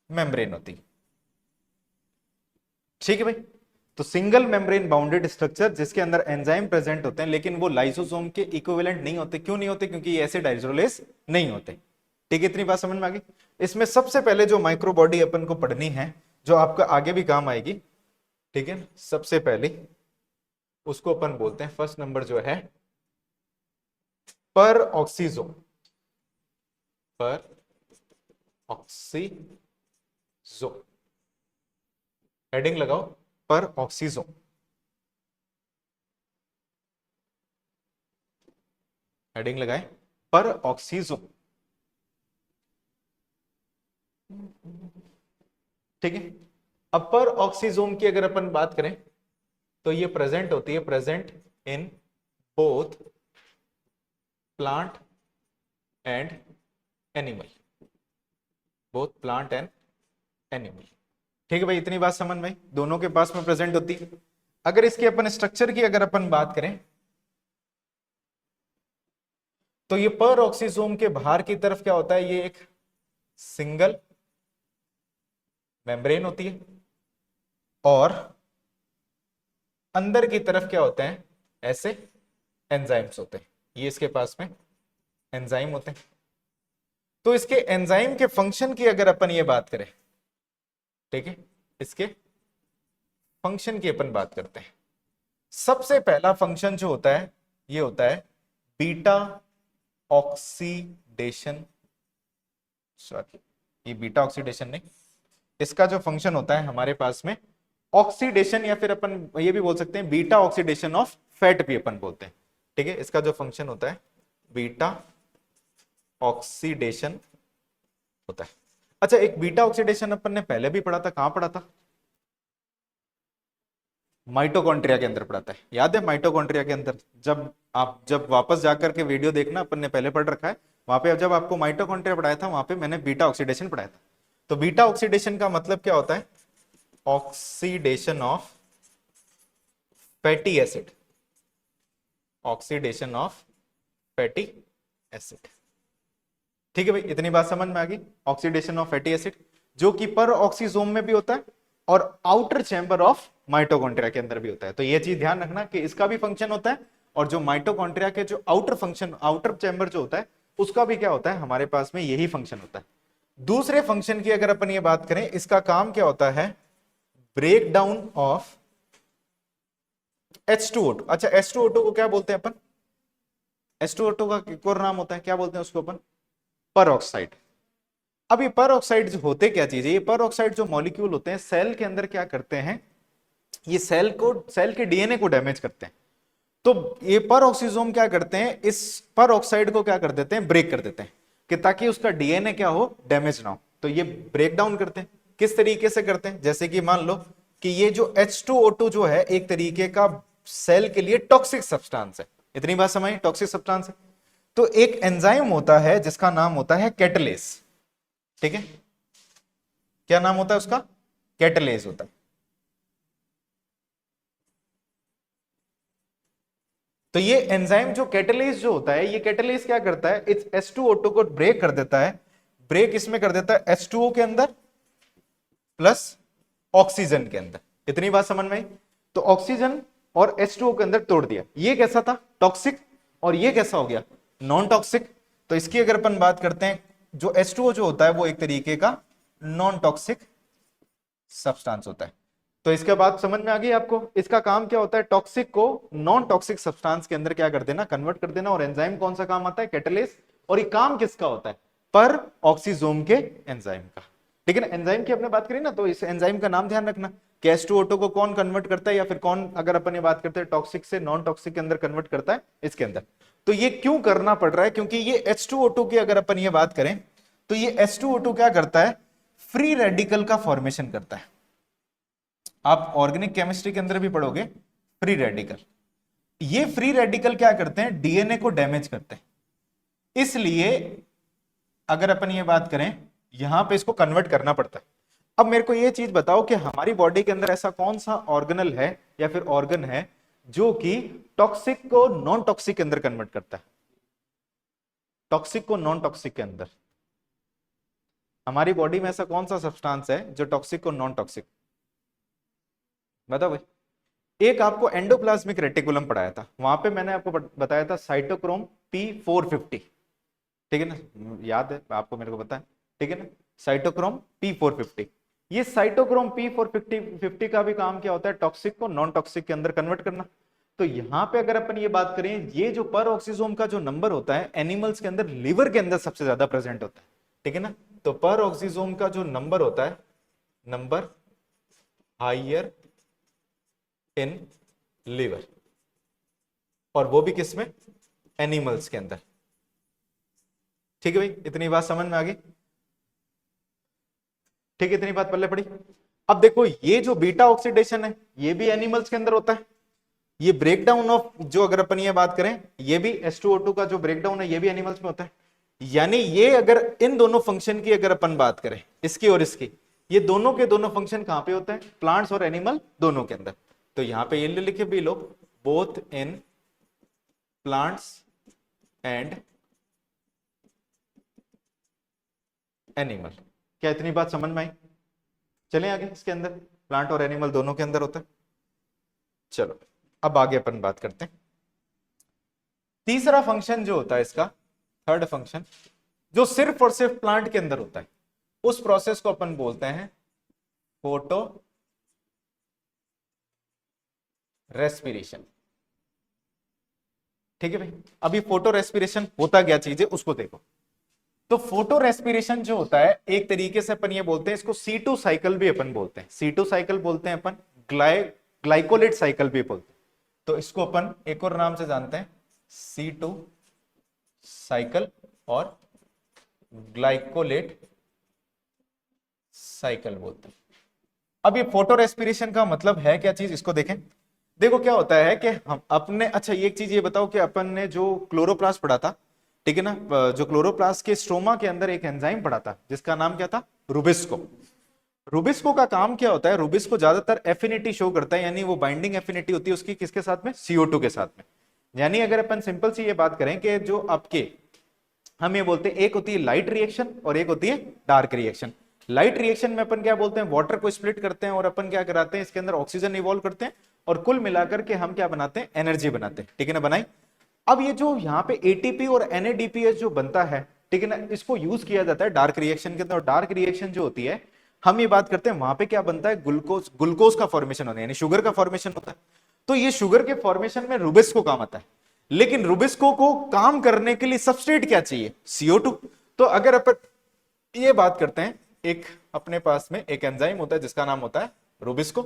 मेम्ब्रेन होती है। ठीक है भाई, तो सिंगल मेम्ब्रेन बाउंडेड स्ट्रक्चर जिसके अंदर एंजाइम प्रेजेंट होते हैं, लेकिन वो लाइसोसोम के इक्विवेलेंट नहीं होते। क्यों नहीं होते? क्योंकि ये एसिड हाइड्रोलेस नहीं होते। ठीक है, इतनी बात समझ में आ गई। इसमें सबसे पहले जो माइक्रोबॉडी अपन को पढ़नी है, जो आपका आगे भी काम आएगी, ठीक है, सबसे पहले उसको अपन बोलते हैं, फर्स्ट नंबर जो है पर ऑक्सीजोम। पर ऑक्सीजोम, हेडिंग लगाओ, पर ऑक्सीजोम। हेडिंग लगाए, पर ऑक्सीजोम। ठीक है, अब पर ऑक्सीजोम की अगर अपन बात करें, तो ये प्रेजेंट होती है, present in both plant and animal, both plant and animal. ठीक है भाई, इतनी बात समझ में, दोनों के पास में प्रेजेंट होती है। अगर इसके अपन स्ट्रक्चर की अगर अपन बात करें, तो ये पर ऑक्सीजोम के बाहर की तरफ क्या होता है, ये एक सिंगल मेम्ब्रेन होती है, और अंदर की तरफ क्या होते हैं, ऐसे एंजाइम्स होते हैं, ये इसके पास में एंजाइम होते हैं। तो इसके एंजाइम के फंक्शन की अगर अपन ये बात करें, ठीक है, इसके फंक्शन की अपन बात करते हैं। सबसे पहला फंक्शन जो होता है ये होता है बीटा ऑक्सीडेशन, सॉरी ये बीटा ऑक्सीडेशन नहीं, इसका जो फंक्शन होता है हमारे पास में ऑक्सीडेशन, या फिर अपन ये भी बोल सकते हैं बीटा ऑक्सीडेशन ऑफ फैट भी अपन बोलते हैं, ठीक है। इसका जो फंक्शन होता है बीटा ऑक्सीडेशन होता है। अच्छा, एक बीटा ऑक्सीडेशन अपन ने पहले भी पढ़ा था, कहां पढ़ा था, माइटोकॉन्ड्रिया के अंदर पढ़ा था, याद है माइटोकॉन्ड्रिया के अंदर, जब वापस जाकर के वीडियो देखना, अपन ने पहले पढ़ रखा है, वहां पे जब आपको माइटोकॉन्ड्रिया पढ़ाया था वहां पे मैंने बीटा ऑक्सीडेशन पढ़ाया था। तो बीटा ऑक्सीडेशन का मतलब क्या होता है, oxidation of fatty acid, oxidation of fatty acid, ठीक है भाई, इतनी बात समझ में आ गई। ऑक्सीडेशन ऑफ फैटी एसिड जो कि पर ऑक्सीजोम में भी होता है और आउटर चैम्बर ऑफ माइटोकॉन्ड्रिया के अंदर भी होता है। तो ये चीज ध्यान रखना कि इसका भी फंक्शन होता है, और जो माइटोकॉन्ड्रिया के जो आउटर फंक्शन, आउटर चैम्बर जो होता है उसका भी क्या होता है, हमारे पास में यही फंक्शन होता है। दूसरे फंक्शन की अगर अपन ये बात करें, इसका काम क्या होता है, ब्रेक डाउन ऑफ H2O2। अच्छा, H2O2 को क्या बोलते हैं अपन, H2O2 का एक और नाम होता है, क्या बोलते हैं उसको अपन, पर ऑक्साइड। अब ये पर ऑक्साइड जो होते क्या चीज है, ये पर ऑक्साइड जो मॉलिक्यूल होते हैं सेल के अंदर क्या करते हैं, ये सेल के डीएनए को डैमेज करते हैं। तो ये पर ऑक्सीजोम क्या करते हैं, इस पर ऑक्साइड को क्या कर देते हैं, ब्रेक कर देते हैं, कि ताकि उसका डीएनए क्या हो, डैमेज ना हो। तो ये ब्रेक डाउन करते हैं, किस तरीके से करते हैं, जैसे कि मान लो कि ये जो H2O2 जो है एक तरीके का सेल के लिए टॉक्सिक सब्सटेंस है, इतनी बात समझ, टॉक्सिक सब्सटेंस है। तो एक एंजाइम होता है जिसका नाम होता है कैटलेस, ठीक है, क्या नाम होता है उसका, कैटलेस होता है। तो ये एंजाइम जो कैटलेस जो होता है, ये कैटलेस क्या करता है, इस H2O2 को ब्रेक कर देता है, ब्रेक इसमें कर देता है H2O के अंदर प्लस ऑक्सीजन के अंदर, इतनी बात समझ में आई। तो ऑक्सीजन और H2O के अंदर तोड़ दिया, ये कैसा था, टॉक्सिक, और ये कैसा हो गया, नॉन टॉक्सिक। तो इसकी अगर अपन बात करते हैं, जो H2O जो होता है वो एक तरीके का नॉन टॉक्सिक सब्सटेंस होता है। तो इसके बाद समझ में आ गई आपको, इसका काम क्या होता है, टॉक्सिक को नॉन टॉक्सिक सब्सटेंस के अंदर क्या कर देना, कन्वर्ट कर देना। और एंजाइम कौन सा काम आता है, कैटलेस। और ये काम किसका होता है, पर ऑक्सीजोम के एंजाइम का, ठीक है ना। एंजाइम की अपने बात करें ना, तो इस एंजाइम का नाम ध्यान रखना कि H2O2 को कौन कन्वर्ट करता है, या फिर कौन, अगर अपन ये बात करते हैं टॉक्सिक से नॉन टॉक्सिक के अंदर कन्वर्ट करता है, इसके अंदर। तो ये क्यों करना पड़ रहा है, क्योंकि ये H2O2 की अगर अपन ये बात करें, तो ये H2O2 क्या करता है, फ्री रेडिकल का फॉर्मेशन करता है। आप ऑर्गेनिक केमिस्ट्री के अंदर भी पढ़ोगे फ्री रेडिकल। ये फ्री रेडिकल क्या करते हैं, डीएनए को डैमेज करते हैं। इसलिए अगर अपन ये बात करें, यहां पे इसको कन्वर्ट करना पड़ता है। अब मेरे को ये चीज बताओ कि हमारी बॉडी के अंदर ऐसा कौन सा ऑर्गेनल है या फिर ऑर्गन है जो कि टॉक्सिक को नॉन टॉक्सिक के अंदर कन्वर्ट करता है, टॉक्सिक को नॉन टॉक्सिक के अंदर। हमारी बॉडी में ऐसा कौन सा सब्सटेंस है जो टॉक्सिक को नॉन टॉक्सिक, बताओ भाई। एक आपको एंडोप्लाज्मिक रेटिकुलम पढ़ाया था, वहां पे मैंने आपको बताया था साइटोक्रोम P450, ठीक है ना, याद है आपको, मेरे को पता है, ठीक है ना, साइटोक्रोम P450। ये साइटोक्रोम P450 का भी काम क्या होता है, टॉक्सिक को नॉन टॉक्सिक के अंदर कन्वर्ट करना। तो यहां पे अगर अपन ये बात करें, ये जो पर ऑक्सीजोम का जो नंबर होता है एनिमल्स के अंदर, लिवर के अंदर सबसे ज्यादा प्रेजेंट होता है, ठीक है ना। तो पर ऑक्सीजोम का जो नंबर होता है, नंबर हाइयर इन लिवर, और वो भी किसमें, एनिमल्स के अंदर, ठीक है भाई, इतनी बात समझ में आ गई, ठीक है, इतनी बात पहले पड़ी। अब देखो ये जो बीटा ऑक्सीडेशन है ये भी एनिमल्स के अंदर होता है, ये ब्रेकडाउन ऑफ, जो अगर अपन ये बात करें, ये भी H2O2 का जो ब्रेकडाउन है ये भी एनिमल्स में होता है। यानी ये अगर इन दोनों फंक्शन की अगर अपन बात करें, इसकी और इसकी, ये दोनों के दोनों फंक्शन कहां पे होते हैं, प्लांट्स और एनिमल दोनों के अंदर। तो यहां पे ये लिखे भी लो, both in plants and animal. क्या इतनी बात समझ में आई, चलें आगे। इसके अंदर प्लांट और एनिमल दोनों के अंदर होता है। चलो अब आगे अपन बात करते हैं। तीसरा फंक्शन जो होता है इसका, थर्ड फंक्शन, जो सिर्फ और सिर्फ प्लांट के अंदर होता है, उस प्रोसेस को अपन बोलते हैं फोटो रेस्पिरेशन। ठीक है भाई, अभी फोटो रेस्पिरेशन होता क्या चीज है उसको देखो। तो फोटो रेस्पिरेशन जो होता है, एक तरीके से अपन ये बोलते हैं इसको C2 साइकिल भी अपन बोलते हैं, C2 साइकिल बोलते हैं अपन, ग्लाइकोलेट साइकिल भी बोलते हैं। तो इसको अपन एक और नाम से जानते हैं C2 साइकिल और ग्लाइकोलेट साइकिल बोलते हैं। अब ये फोटो रेस्पिरेशन का मतलब है क्या चीज, इसको देखें। देखो क्या होता है कि हम अपने, अच्छा ये एक चीज ये बताओ कि अपन ने जो क्लोरोप्लास्ट पढ़ा था, ठीक है ना, जो क्लोरोप्लास्ट के स्ट्रोमा के अंदर एक एंजाइम पढ़ा था जिसका नाम क्या था, रुबिस्को। रुबिस्को का काम क्या होता है, रुबिस्को ज्यादातर एफिनिटी शो करता है, यानी वो बाइंडिंग एफिनिटी होती है उसकी किसके साथ में, CO2 के साथ में। यानी अगर अपन सिंपल सी ये बात करें कि जो आपके, हम ये बोलते हैं एक होती है लाइट रिएक्शन और एक होती है डार्क रिएक्शन। लाइट रिएक्शन में अपन क्या बोलते हैं, वाटर को स्प्लिट करते हैं और अपन क्या कराते हैं, इसके अंदर ऑक्सीजन इवॉल्व करते हैं और कुल मिलाकर के हम क्या बनाते हैं, एनर्जी बनाते हैं, ठीक है ना, बनाई। अब ये जो यहाँ पे ATP और NADPH जो बनता है, ठीक है ना, इसको यूज किया जाता है डार्क रिएक्शन के अंदर। और डार्क रिएक्शन जो होती है, हम ये बात करते हैं वहां पे क्या बनता है, ग्लूकोज, ग्लूकोज का फॉर्मेशन होता है, यानी शुगर का फॉर्मेशन होता है। तो ये शुगर के फॉर्मेशन में रुबिस्को काम आता है। लेकिन रुबिस्को को काम करने के लिए सबस्ट्रेट क्या चाहिए, CO2। तो अगर अपन ये बात करते हैं, एक अपने पास में एक एंजाइम होता है जिसका नाम होता है रुबिस्को।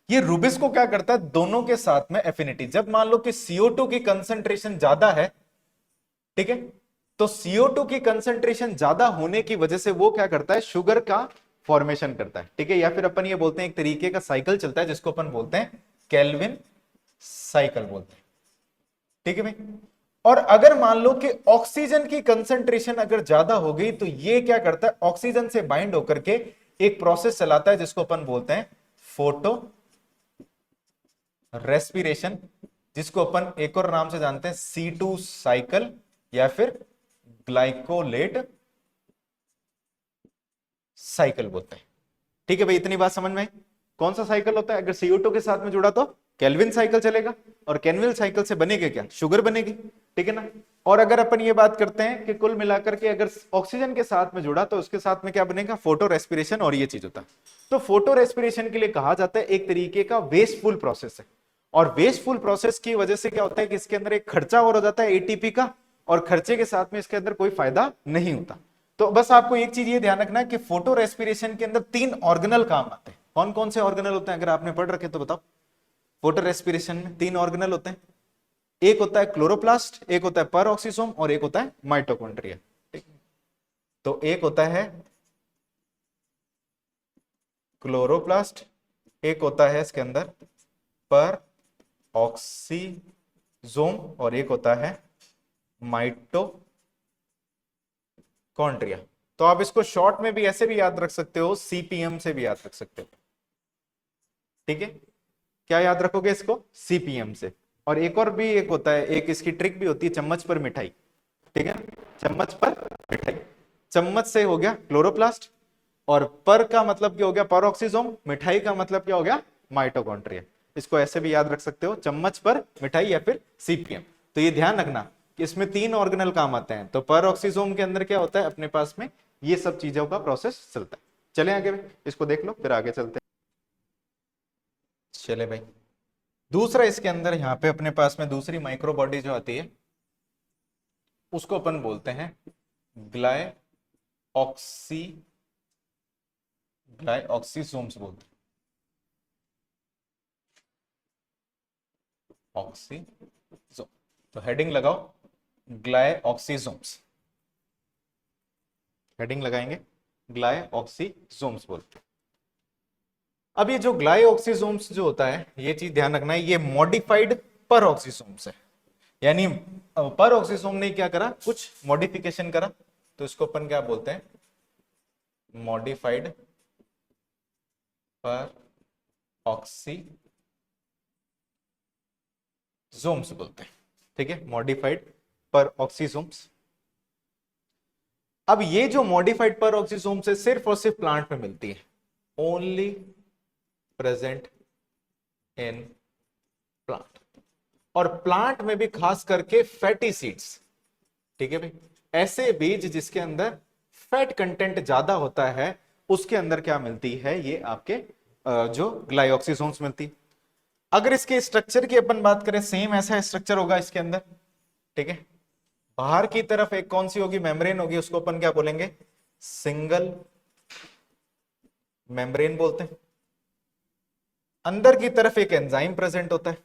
ये रुबिस्को क्या करता है, दोनों के साथ में एफिनिटी, जब मान लो कि CO2 की कंसंट्रेशन ज्यादा है, ठीक है, तो CO2 की कंसंट्रेशन ज्यादा होने की वजह से वो क्या करता है, शुगर का फॉर्मेशन करता है, ठीक है। या फिर अपन ये बोलते हैं एक तरीके का साइकिल चलता है जिसको अपन बोलते हैं केल्विन साइकिल बोलते हैं, ठीक है भाई। और अगर मान लो कि ऑक्सीजन की कंसंट्रेशन अगर ज्यादा हो गई तो ये क्या करता है, ऑक्सीजन से बाइंड होकर के एक प्रोसेस चलाता है जिसको अपन बोलते हैं फोटो रेस्पिरेशन, जिसको अपन एक और नाम से जानते हैं C2 साइकिल या फिर ग्लाइकोलेट साइकिल बोलते हैं। ठीक है भाई, इतनी बात समझ में आई। कौन सा साइकिल होता है, अगर CO2 के साथ में जुड़ा तो केल्विन साइकिल चलेगा, और केल्विन साइकिल से बनेगी क्या, शुगर बनेगी, ठीक है ना। और अगर अपन ये बात करते हैं कि कुल मिलाकर के अगर ऑक्सीजन के साथ में जुड़ा तो उसके साथ में क्या बनेगा, फोटो रेस्पिरेशन, और ये चीज होता है। तो फोटो रेस्पिरेशन के लिए कहा जाता है एक तरीके का वेस्टफुल प्रोसेस है। और वेस्टफुल प्रोसेस की वजह से क्या होता है कि इसके अंदर एक खर्चा और हो जाता है ATP का, और खर्चे के साथ में इसके अंदर कोई फायदा नहीं होता। तो बस आपको एक चीज ये ध्यान रखना है कि फोटो रेस्पिरेशन के अंदर 3 ऑर्गेनल काम आते हैं। कौन कौन से ऑर्गेनल होते हैं, अगर आपने पढ़ रखे तो बताओ। फोटो रेस्पिरेशन में 3 ऑर्गेनल होते हैं, एक होता है क्लोरोप्लास्ट, एक होता है परऑक्सीसोम, और एक होता है माइटोकॉन्ड्रिया। तो एक होता है क्लोरोप्लास्ट, एक होता है इसके अंदर पर ऑक्सीजोम, और एक होता है माइटोकॉन्ड्रिया। तो आप इसको शॉर्ट में भी ऐसे भी याद रख सकते हो, CPM से भी याद रख सकते हो, ठीक है। क्या याद रखोगे इसको, CPM से। और एक और भी एक होता है, एक इसकी ट्रिक भी होती है, चम्मच पर मिठाई, ठीक है, चम्मच पर मिठाई। चम्मच से हो गया क्लोरोप्लास्ट, और पर का मतलब क्या हो गया, परऑक्सीसोम, मिठाई का मतलब क्या हो गया, माइटोकॉन्ड्रिया। इसको ऐसे भी याद रख सकते हो, चम्मच पर मिठाई या फिर CPM। तो ये ध्यान रखना कि इसमें 3 ऑर्गेनल काम आते हैं। तो परऑक्सीसोम के अंदर क्या होता है, अपने पास में ये सब चीजों का प्रोसेस चलता है। चले आगे भाई, इसको देख लो फिर आगे चलते हैं। चले भाई, दूसरा इसके अंदर यहाँ पे अपने पास में दूसरी माइक्रो बॉडी जो आती है उसको अपन बोलते हैं ग्लाय ऑक्सी ग्लाइऑक्सीसोम्स बोलते हैं, ऑक्सीसोम। तो हेडिंग लगाओ ग्लाइऑक्सीसोम्स, हेडिंग लगाएंगे ग्लाइऑक्सीसोम्स बोलते हैं। अब ये जो ग्लाइऑक्सीसोम्स जो होता है, ये चीज ध्यान रखना है, ये मॉडिफाइड परऑक्सीसोम्स है। यानी परऑक्सीसोम ने क्या करा, कुछ मॉडिफिकेशन करा, तो इसको अपन क्या बोलते हैं, मॉडिफाइड पर ऑक्सीसोम्स बोलते हैं, ठीक है, मॉडिफाइड पर ऑक्सीसोम्स। अब ये जो मॉडिफाइड पर ऑक्सीसोम्स है सिर्फ और सिर्फ प्लांट में मिलती है, ओनली प्रेजेंट इन प्लांट। और प्लांट में भी खास करके फैटी सीड्स, ठीक है भाई, ऐसे बीज जिसके अंदर फैट कंटेंट ज्यादा होता है, उसके अंदर क्या मिलती है, ये आपके जो ग्लाइऑक्सिसोम्स मिलती है। अगर इसके स्ट्रक्चर की अपन बात करें, सेम ऐसा स्ट्रक्चर होगा इसके अंदर, ठीक है। बाहर की तरफ एक कौन सी होगी, मेम्ब्रेन होगी, उसको अपन क्या बोलेंगे, सिंगल मेम्ब्रेन बोलते हैं। अंदर की तरफ एक एंजाइम प्रेजेंट होता है।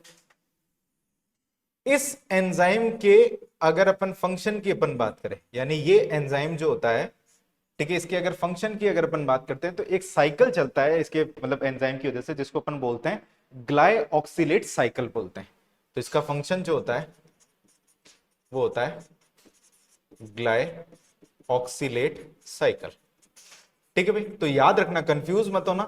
इस एंजाइम के अगर अपन फंक्शन की अपन बात करें, यानी ये एंजाइम जो होता है, ठीक है, इसके अगर फंक्शन की अगर अपन बात करते हैं तो एक साइकिल चलता है इसके मतलब एंजाइम की वजह से, जिसको अपन बोलते हैं ग्लाइऑक्सिलेट साइकिल बोलते हैं। तो इसका फंक्शन जो होता है वो होता है ग्लाइऑक्सिलेट साइकिल, ठीक है भाई। तो याद रखना, कंफ्यूज मत होना।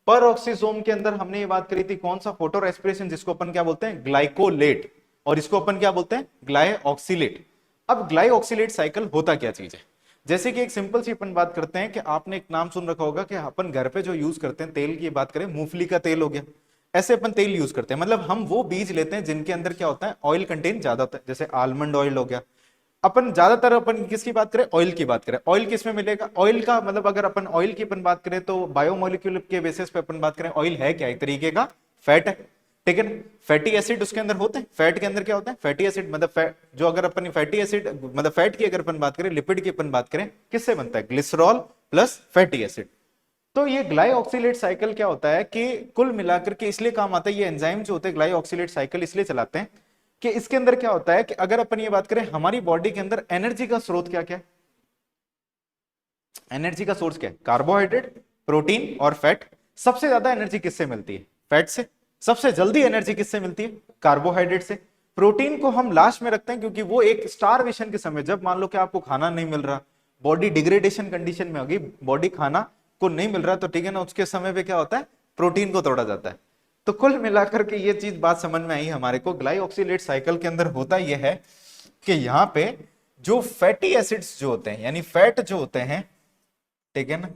पर ऑक्सीसोम के अंदर हमने ये बात करी थी कौन सा, फोटो रेस्पिरेशन, जिसको अपन क्या बोलते हैं, ग्लाइकोलेट, और इसको अपन क्या बोलते हैं, ग्लाइऑक्सिलेट। अब ग्लाइऑक्सिलेट साइकिल होता क्या चीज है, जैसे कि एक सिंपल सी अपन बात करते हैं कि आपने एक नाम सुन रखा होगा कि अपन घर पे जो यूज करते हैं तेल की बात करें, मूंगफली का तेल हो गया, ऐसे अपन तेल यूज करते हैं। मतलब हम वो बीज लेते हैं जिनके अंदर क्या होता है, ऑयल कंटेंट ज्यादा होता है, जैसे आलमंड ऑयल हो गया। अपन ज्यादातर अपन किसकी बात करें, ऑयल की बात करें। ऑयल किस में मिलेगा, ऑयल का मतलब अगर अपन ऑयल की अपन बात करें तो बायोमोलिक्यूल के बेसिस पे अपन बात करें, ऑयल है क्या, एक तरीके का फैट है, ठीक है। फैटी एसिड उसके अंदर होते हैं, फैट के अंदर क्या होता है, फैटी एसिड, मतलब फैट जो अगर अपन फैटी एसिड मतलब फैट की अगर अपन बात करें, लिपिड की अपन बात करें, किससे बनता है, ग्लिसरॉल प्लस फैटी एसिड। तो ये ग्लाइऑक्सिलेट साइकिल क्या होता है कि कुल मिलाकर के इसलिए काम आता है, ये एंजाइम जो होते हैं ग्लाइऑक्सिलेट साइकिल इसलिए चलाते हैं कि इसके अंदर क्या होता है कि अगर अपन ये बात करें हमारी बॉडी के अंदर एनर्जी का स्रोत क्या क्या है, एनर्जी का सोर्स क्या है, कार्बोहाइड्रेट, प्रोटीन और फैट। सबसे ज्यादा एनर्जी किससे मिलती है, फैट से। सबसे जल्दी एनर्जी किससे मिलती है, कार्बोहाइड्रेट से। प्रोटीन को हम लास्ट में रखते हैं क्योंकि वो एक स्टारवेशन के समय, जब मान लो कि आपको खाना नहीं मिल रहा, बॉडी डिग्रेडेशन कंडीशन में होगी, बॉडी खाना को नहीं मिल रहा, तो ठीक है ना, उसके समय पे क्या होता है, प्रोटीन को तोड़ा जाता है। तो कुल मिलाकर के ये चीज बात समझ में आई हमारे को, ग्लाइऑक्सिलेट साइकिल के अंदर होता यह है कि यहां पे जो फैटी एसिड्स जो होते हैं, यानी फैट जो होते हैं, ठीक है ना,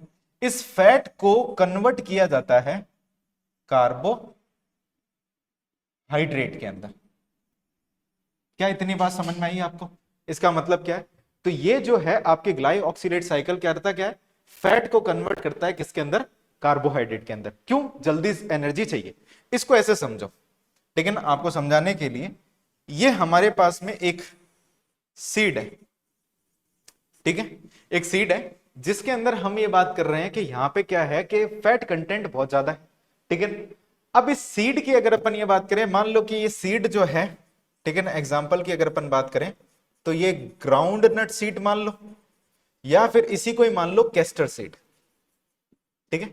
इस फैट को कन्वर्ट किया जाता है कार्बोहाइड्रेट के अंदर। क्या इतनी बात समझ में आई आपको, इसका मतलब क्या है, तो ये जो है आपके ग्लाइऑक्सिलेट साइकिल क्या करता, क्या है, फैट को कन्वर्ट करता है किसके अंदर, कार्बोहाइड्रेट के अंदर। क्यों, जल्दी एनर्जी चाहिए। इसको ऐसे समझो, ठीक है ना, आपको समझाने के लिए, ये हमारे पास में एक सीड है, ठीक है, एक सीड है जिसके अंदर हम ये बात कर रहे हैं कि यहां पे क्या है कि फैट कंटेंट बहुत ज्यादा है, ठीक है। अब इस सीड की अगर अपन ये बात करें, मान लो कि ये सीड जो है, ठीक है ना, एग्जांपल की अगर अपन बात करें तो ये ग्राउंड नट सीड मान लो, या फिर इसी को ही मान लो कैस्टर सीड, ठीक है,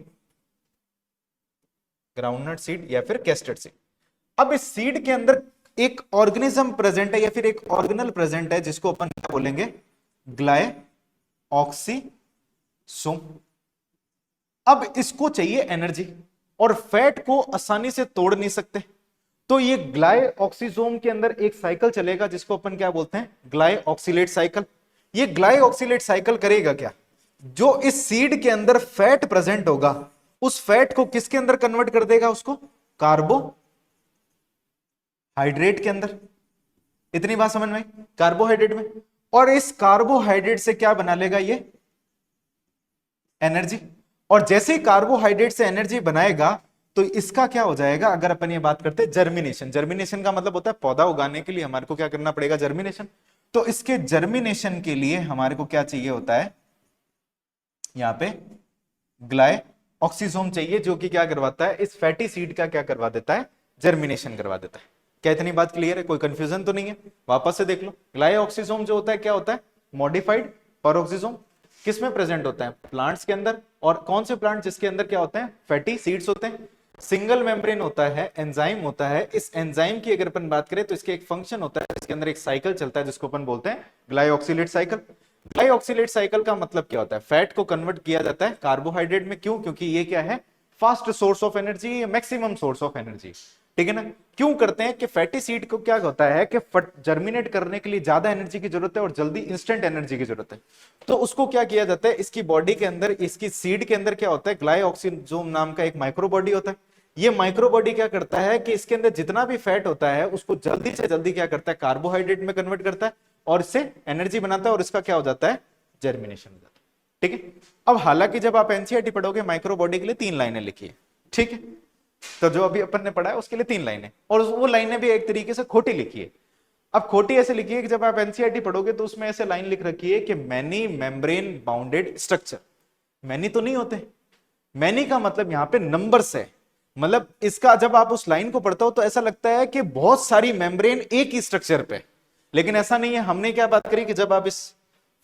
ग्राउंडनट सीड या फिर कैस्टर सीड। अब इस सीड के अंदर एक ऑर्गेनिज्म प्रेजेंट है या फिर एक ऑर्गेनल प्रेजेंट है, जिसको अपन क्या बोलेंगे, ग्लाइऑक्सिसोम। अब इसको चाहिए एनर्जी, और फैट को आसानी से तोड़ नहीं सकते, तो ये ग्लाइऑक्सिसोम के अंदर एक साइकिल चलेगा जिसको अपन क्या बोलते हैं, ग्लाइऑक्सिलेट साइकिल। ये ग्लाइऑक्सिलेट साइकिल करेगा क्या, जो इस सीड के अंदर फैट प्रेजेंट होगा, उस फैट को किसके अंदर कन्वर्ट कर देगा, उसको कार्बोहाइड्रेट के अंदर। इतनी बात समझ में आई, कार्बोहाइड्रेट में, और इस कार्बोहाइड्रेट से क्या बना लेगा ये, एनर्जी। और जैसे ही कार्बोहाइड्रेट से एनर्जी बनाएगा तो इसका क्या हो जाएगा, अगर अपन ये बात करते हैं जर्मिनेशन, जर्मिनेशन का मतलब होता है पौधा उगाने के लिए हमारे को क्या करना पड़ेगा, जर्मिनेशन। तो इसके जर्मिनेशन के लिए हमारे को क्या चाहिए होता है, यहां पे ग्लाइऑक्सिसोम चाहिए, जो कि क्या करवाता है, इस फैटी सीड का क्या करवा देता है, जर्मिनेशन करवा देता है। क्या इतनी बात क्लियर है, कोई कंफ्यूजन तो नहीं है, वापस से देख लो। ग्लाइऑक्सिसोम जो होता है क्या होता है, मॉडिफाइड पेरोक्सिसोम। किस में प्रेजेंट होता है, प्लांट्स के अंदर। और कौन से प्लांट जिसके अंदर क्या होते हैं, फैटी सीड्स होते हैं। सिंगल मेम्ब्रेन होता है, एंजाइम होता है। इस एंजाइम की अगर अपन बात करें तो इसके एक फंक्शन होता है, इसके अंदर एक साइकिल चलता है जिसको अपन बोलते हैं ग्लाइऑक्सिलेट साइकिल। ग्लाइऑक्सिलेट साइकिल का मतलब क्या होता है, फैट को कन्वर्ट किया जाता है कार्बोहाइड्रेट में। क्यों, क्योंकि ये क्या है, fast source of energy, maximum source of energy, ठीक है ना। क्यों करते हैं कि फैटी सीड को क्या होता है कि जर्मिनेट करने के लिए ज्यादा एनर्जी की जरूरत है और जल्दी इंस्टेंट एनर्जी की जरूरत है। तो उसको क्या किया जाता है, इसकी बॉडी के अंदर, इसकी सीड के अंदर क्या होता है, ग्लाइऑक्सिसोम नाम का एक माइक्रो बॉडी होता है। ये माइक्रो बॉडी क्या करता है कि इसके अंदर जितना भी फैट होता है उसको जल्दी से जल्दी क्या करता है, कार्बोहाइड्रेट में कन्वर्ट करता है और इससे एनर्जी बनाता है और इसका क्या हो जाता है, जर्मिनेशन हो जाता है। ठीक है, अब हालांकि जब आप एनसीईआरटी पढ़ोगे माइक्रो बॉडी के लिए 3 लाइनें लिखी है। ठीक है, तो जो अभी अपन ने पढ़ा है उसके लिए 3 लाइनें, और वो लाइनें भी एक तरीके से खोटी लिखी है। अब खोटी ऐसे लिखी है कि जब आप एनसीईआरटी पढ़ोगे तो उसमें ऐसे लाइन लिख रखी है कि many membrane bounded structure. Many तो नहीं होते, मैनी का मतलब यहां पे नंबर्स है, मतलब इसका जब आप उस लाइन को पढ़ते हो तो ऐसा लगता है कि बहुत सारी मेम्ब्रेन एक ही स्ट्रक्चर पे, लेकिन ऐसा नहीं है। हमने क्या बात करी कि जब आप इस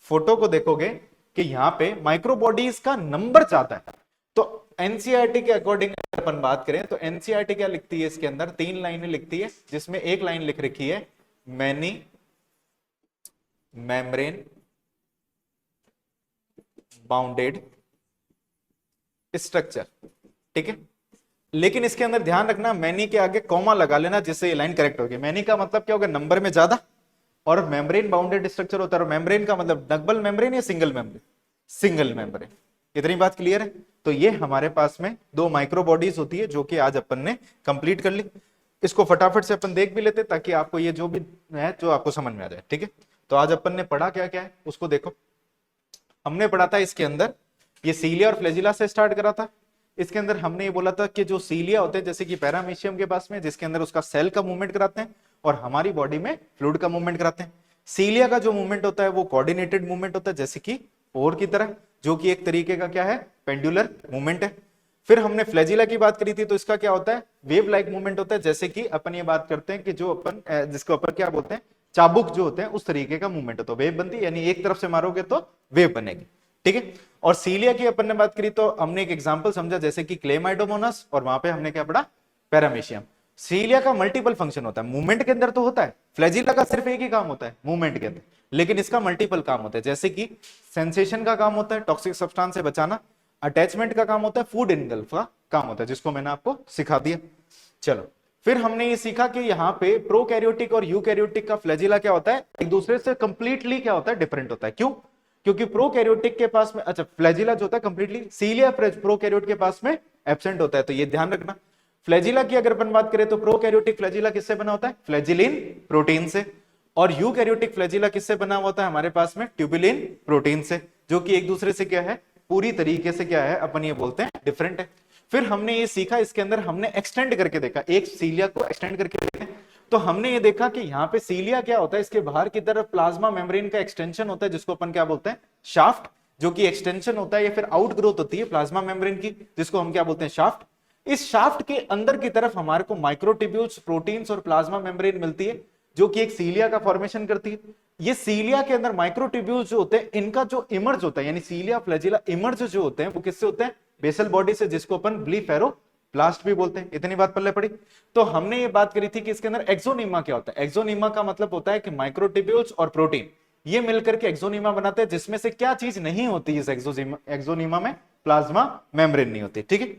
फोटो को देखोगे कि यहां पे माइक्रो बॉडीज का नंबर ज्यादा है, तो एनसीईआरटी के अकॉर्डिंग अपन बात करें तो एनसीईआरटी क्या लिखती है, इसके अंदर 3 लाइनें लिखती है, जिसमें एक लाइन लिख रखी है मैनी मेम्ब्रेन बाउंडेड स्ट्रक्चर। ठीक है, लेकिन इसके अंदर ध्यान रखना मैनी के आगे कॉमा लगा लेना जिससे ये लाइन करेक्ट होगी। मैनी का मतलब क्या होगा, नंबर में ज्यादा, और मेम्ब्रेन बाउंडेड स्ट्रक्चर होता है, और मेम्ब्रेन का मतलब डबल मेम्ब्रेन या सिंगल मेम्ब्रेन, सिंगल मेम्ब्रेन। इतनी बात क्लियर है। तो ये हमारे पास में 2 माइक्रो बॉडीज होती है जो कि आज अपन ने कंप्लीट कर ली। इसको फटाफट से अपन देख भी लेते ताकि आपको ये जो भी है जो आपको समझ में आ जाए। ठीक है, तो आज अपन ने पढ़ा क्या क्या है उसको देखो। हमने पढ़ा था इसके अंदर ये सीलिया और फ्लैजिला से स्टार्ट करा था। इसके अंदर हमने ये बोला था कि जो सीलिया होते हैं जैसे कि पैरामीशियम के पास में, जिसके अंदर उसका सेल का मूवमेंट कराते हैं और हमारी बॉडी में फ्लूइड का मूवमेंट कराते हैं। सीलिया का जो मूवमेंट होता है वो कोऑर्डिनेटेड मूवमेंट होता है जैसे कि ओर की तरह, जो कि एक तरीके का क्या है, पेंडुलर मूवमेंट है। फिर हमने फ्लैजिला की बात करी थी, तो इसका क्या होता है, वेव लाइक मूवमेंट होता है, जैसे कि अपन ये बात करते हैं कि जो अपन जिसको अपन क्या बोलते हैं, चाबुक जो होते हैं उस तरीके का मूवमेंट होता है, वेव बनती है, यानी एक तरफ से मारोगे तो वेव बनेगी। ठीक है, और सीलिया की अपन ने बात करी तो हमने एक एग्जांपल समझा जैसे कि क्लेमाइडोमोनास, और वहां पे हमने क्या पढ़ा, पैरामीशियम। सीलिया का मल्टीपल फंक्शन होता है, मूवमेंट के अंदर तो होता है, फ्लैजिला का सिर्फ एक ही काम होता है मूवमेंट के अंदर, लेकिन इसका मल्टीपल काम होता है, जैसे कि सेंसेशन का काम होता है टॉक्सिक सब्सटेंस से बचाना, अटैचमेंट का काम होता है, फूड इनगल्फ का काम होता है, जिसको मैंने आपको सिखा दिया। चलो, फिर हमने ये सीखा कि यहाँ पे प्रोकैरियोटिक और यूकैरियोटिक का फ्लैजिला क्या होता है, एक दूसरे से कंप्लीटली क्या होता है, डिफरेंट होता है। क्यों? क्योंकि प्रोकैरियोटिक के पास में, अच्छा, फ्लैजिला जो होता है कंप्लीटली, सीलिया प्रोकैरियोट के पास में एब्सेंट होता है, तो ये ध्यान रखना। फ्लैजिला की अगर अपन बात करें तो प्रोकैरियोटिक फ्लैजिला किससे बना होता है, फ्लैजिलिन प्रोटीन से, और यूकैरियोटिक फ्लैजिला किससे बना होता है हमारे पास में, ट्यूबुलिन प्रोटीन से, जो कि एक दूसरे से क्या है, पूरी तरीके से क्या है, अपन ये बोलते हैं डिफरेंट है। फिर हमने ये सीखा, इसके अंदर हमने एक्सटेंड करके देखा, एक सीलिया को एक्सटेंड करके देखा, तो हमने ये देखा कि यहाँ पे सीलिया क्या होता है, इसके बाहर की तरफ प्लाज्मा मेम्ब्रेन का एक्सटेंशन होता है जिसको अपन क्या बोलते हैं, शाफ्ट, जो कि एक्सटेंशन होता है या फिर आउट ग्रोथ होती है प्लाज्मा मेम्ब्रेन की, जिसको हम क्या बोलते हैं, शाफ्ट। इस शाफ्ट के अंदर की तरफ हमारे को माइक्रोट्यूब्यूल्स, प्रोटीन्स और प्लाज्मा मेम्ब्रेन मिलती है, जो कि एक सीलिया का फॉर्मेशन करती है। ये सीलिया के अंदर माइक्रोट्यूब्यूल्स जो होते हैं, इनका जो इमर्ज होता है, यानी सीलिया फ्लैजिला इमर्ज जो होते हैं वो किससे होते हैं, बेसल बॉडी से, जिसको अपन ब्लीफेरोप्लास्ट भी बोलते हैं। इतनी बात पल्ले पड़ी। तो हमने ये बात करी थी कि इसके अंदर एक्सोनीमा क्या होता है, एक्सोनीमा का मतलब होता है कि माइक्रोट्यूब्यूल्स और प्रोटीन ये मिलकर के एक्सोनीमा बनाते हैं, जिसमें से क्या चीज नहीं होती इस एक्सोनीमा में, प्लाज्मा मेम्ब्रेन नहीं होती। ठीक है,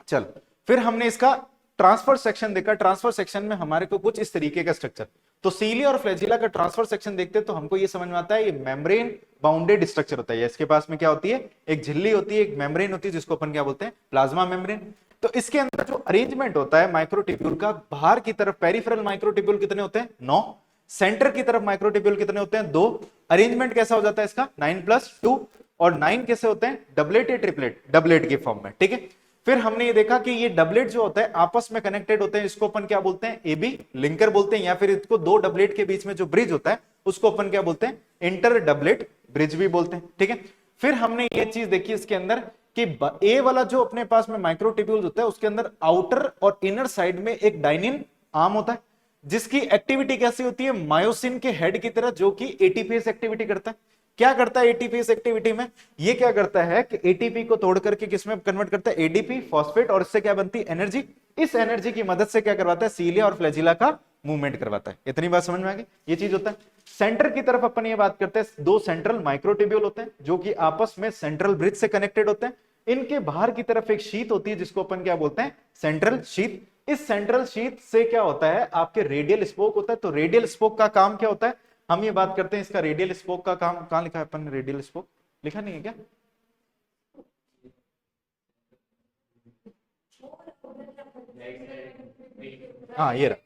चल, फिर हमने इसका ट्रांसफर सेक्शन देखा। ट्रांसफर सेक्शन में हमारे को कुछ इस तरीके का स्ट्रक्चर, तो सीलिया और फ्लैजिला का ट्रांसफर सेक्शन देखते हैं तो हमको ये समझ में आता है, ये मेम्ब्रेन बाउंडेड स्ट्रक्चर होता है, इसके पास में क्या होती है, एक झिल्ली होती है, एक मेम्ब्रेन होती है, जिसको अपन क्या बोलते हैं, प्लाज्मा मेम्ब्रेन। तो इसके अंदर जो अरेंजमेंट होता है माइक्रोट्यूब्यूल का, बाहर की तरफ पेरिफेरल माइक्रोट्यूब्यूल कितने होते हैं, 9, सेंटर की तरफ माइक्रोट्यूब्यूल कितने होते हैं, 2। अरेंजमेंट कैसा हो जाता है इसका, 9+2, और 9 कैसे होते हैं, डबलेट या ट्रिपलेट, डबलेट के फॉर्म में। ठीक है, फिर हमने ये देखा कि ये डबलेट जो होता है आपस में कनेक्टेड होते हैं, इसको अपन क्या बोलते हैं, एबी लिंकर बोलते हैं, या फिर इसको 2 डबलेट के बीच में जो ब्रिज होता है उसको अपन क्या बोलते हैं, इंटर डबलेट ब्रिज भी बोलते हैं। ठीक है, फिर हमने ये चीज देखी इसके अंदर कि ए वाला जो अपने पास में माइक्रोट्यूब्यूल होता है उसके अंदर आउटर और इनर साइड में एक डाइनिन आर्म होता है, जिसकी एक्टिविटी कैसी होती है, मायोसिन के हेड की तरह, जो कि एटीपीएस एक्टिविटी करता है। क्या करता है एटीपीएस एक्टिविटी में, ये क्या करता है कि एटीपी को तोड़ करके किसमें कन्वर्ट करता है, एडीपी फॉस्फेट, और इससे क्या बनती है, एनर्जी। इस एनर्जी की मदद से क्या करवाता है, सीलिया और फ्लैजिला का मूवमेंट करवाता है। इतनी बात समझ में आ गई, ये चीज होता है। सेंटर की तरफ अपन ये बात करते हैं, 2 सेंट्रल माइक्रोट्यूब्यूल होते हैं जो कि आपस में सेंट्रल ब्रिज से कनेक्टेड होते हैं। इनके बाहर की तरफ एक शीत होती है जिसको अपन क्या बोलते हैं, सेंट्रल शीत। इस सेंट्रल शीत से क्या होता है, आपके रेडियल स्पोक होता है। तो रेडियल स्पोक का काम क्या होता है, हम ये बात करते हैं इसका रेडियल स्पोक का काम, कहां लिखा है अपन ने, रेडियल स्पोक लिखा नहीं है क्या, हाँ ये रहा,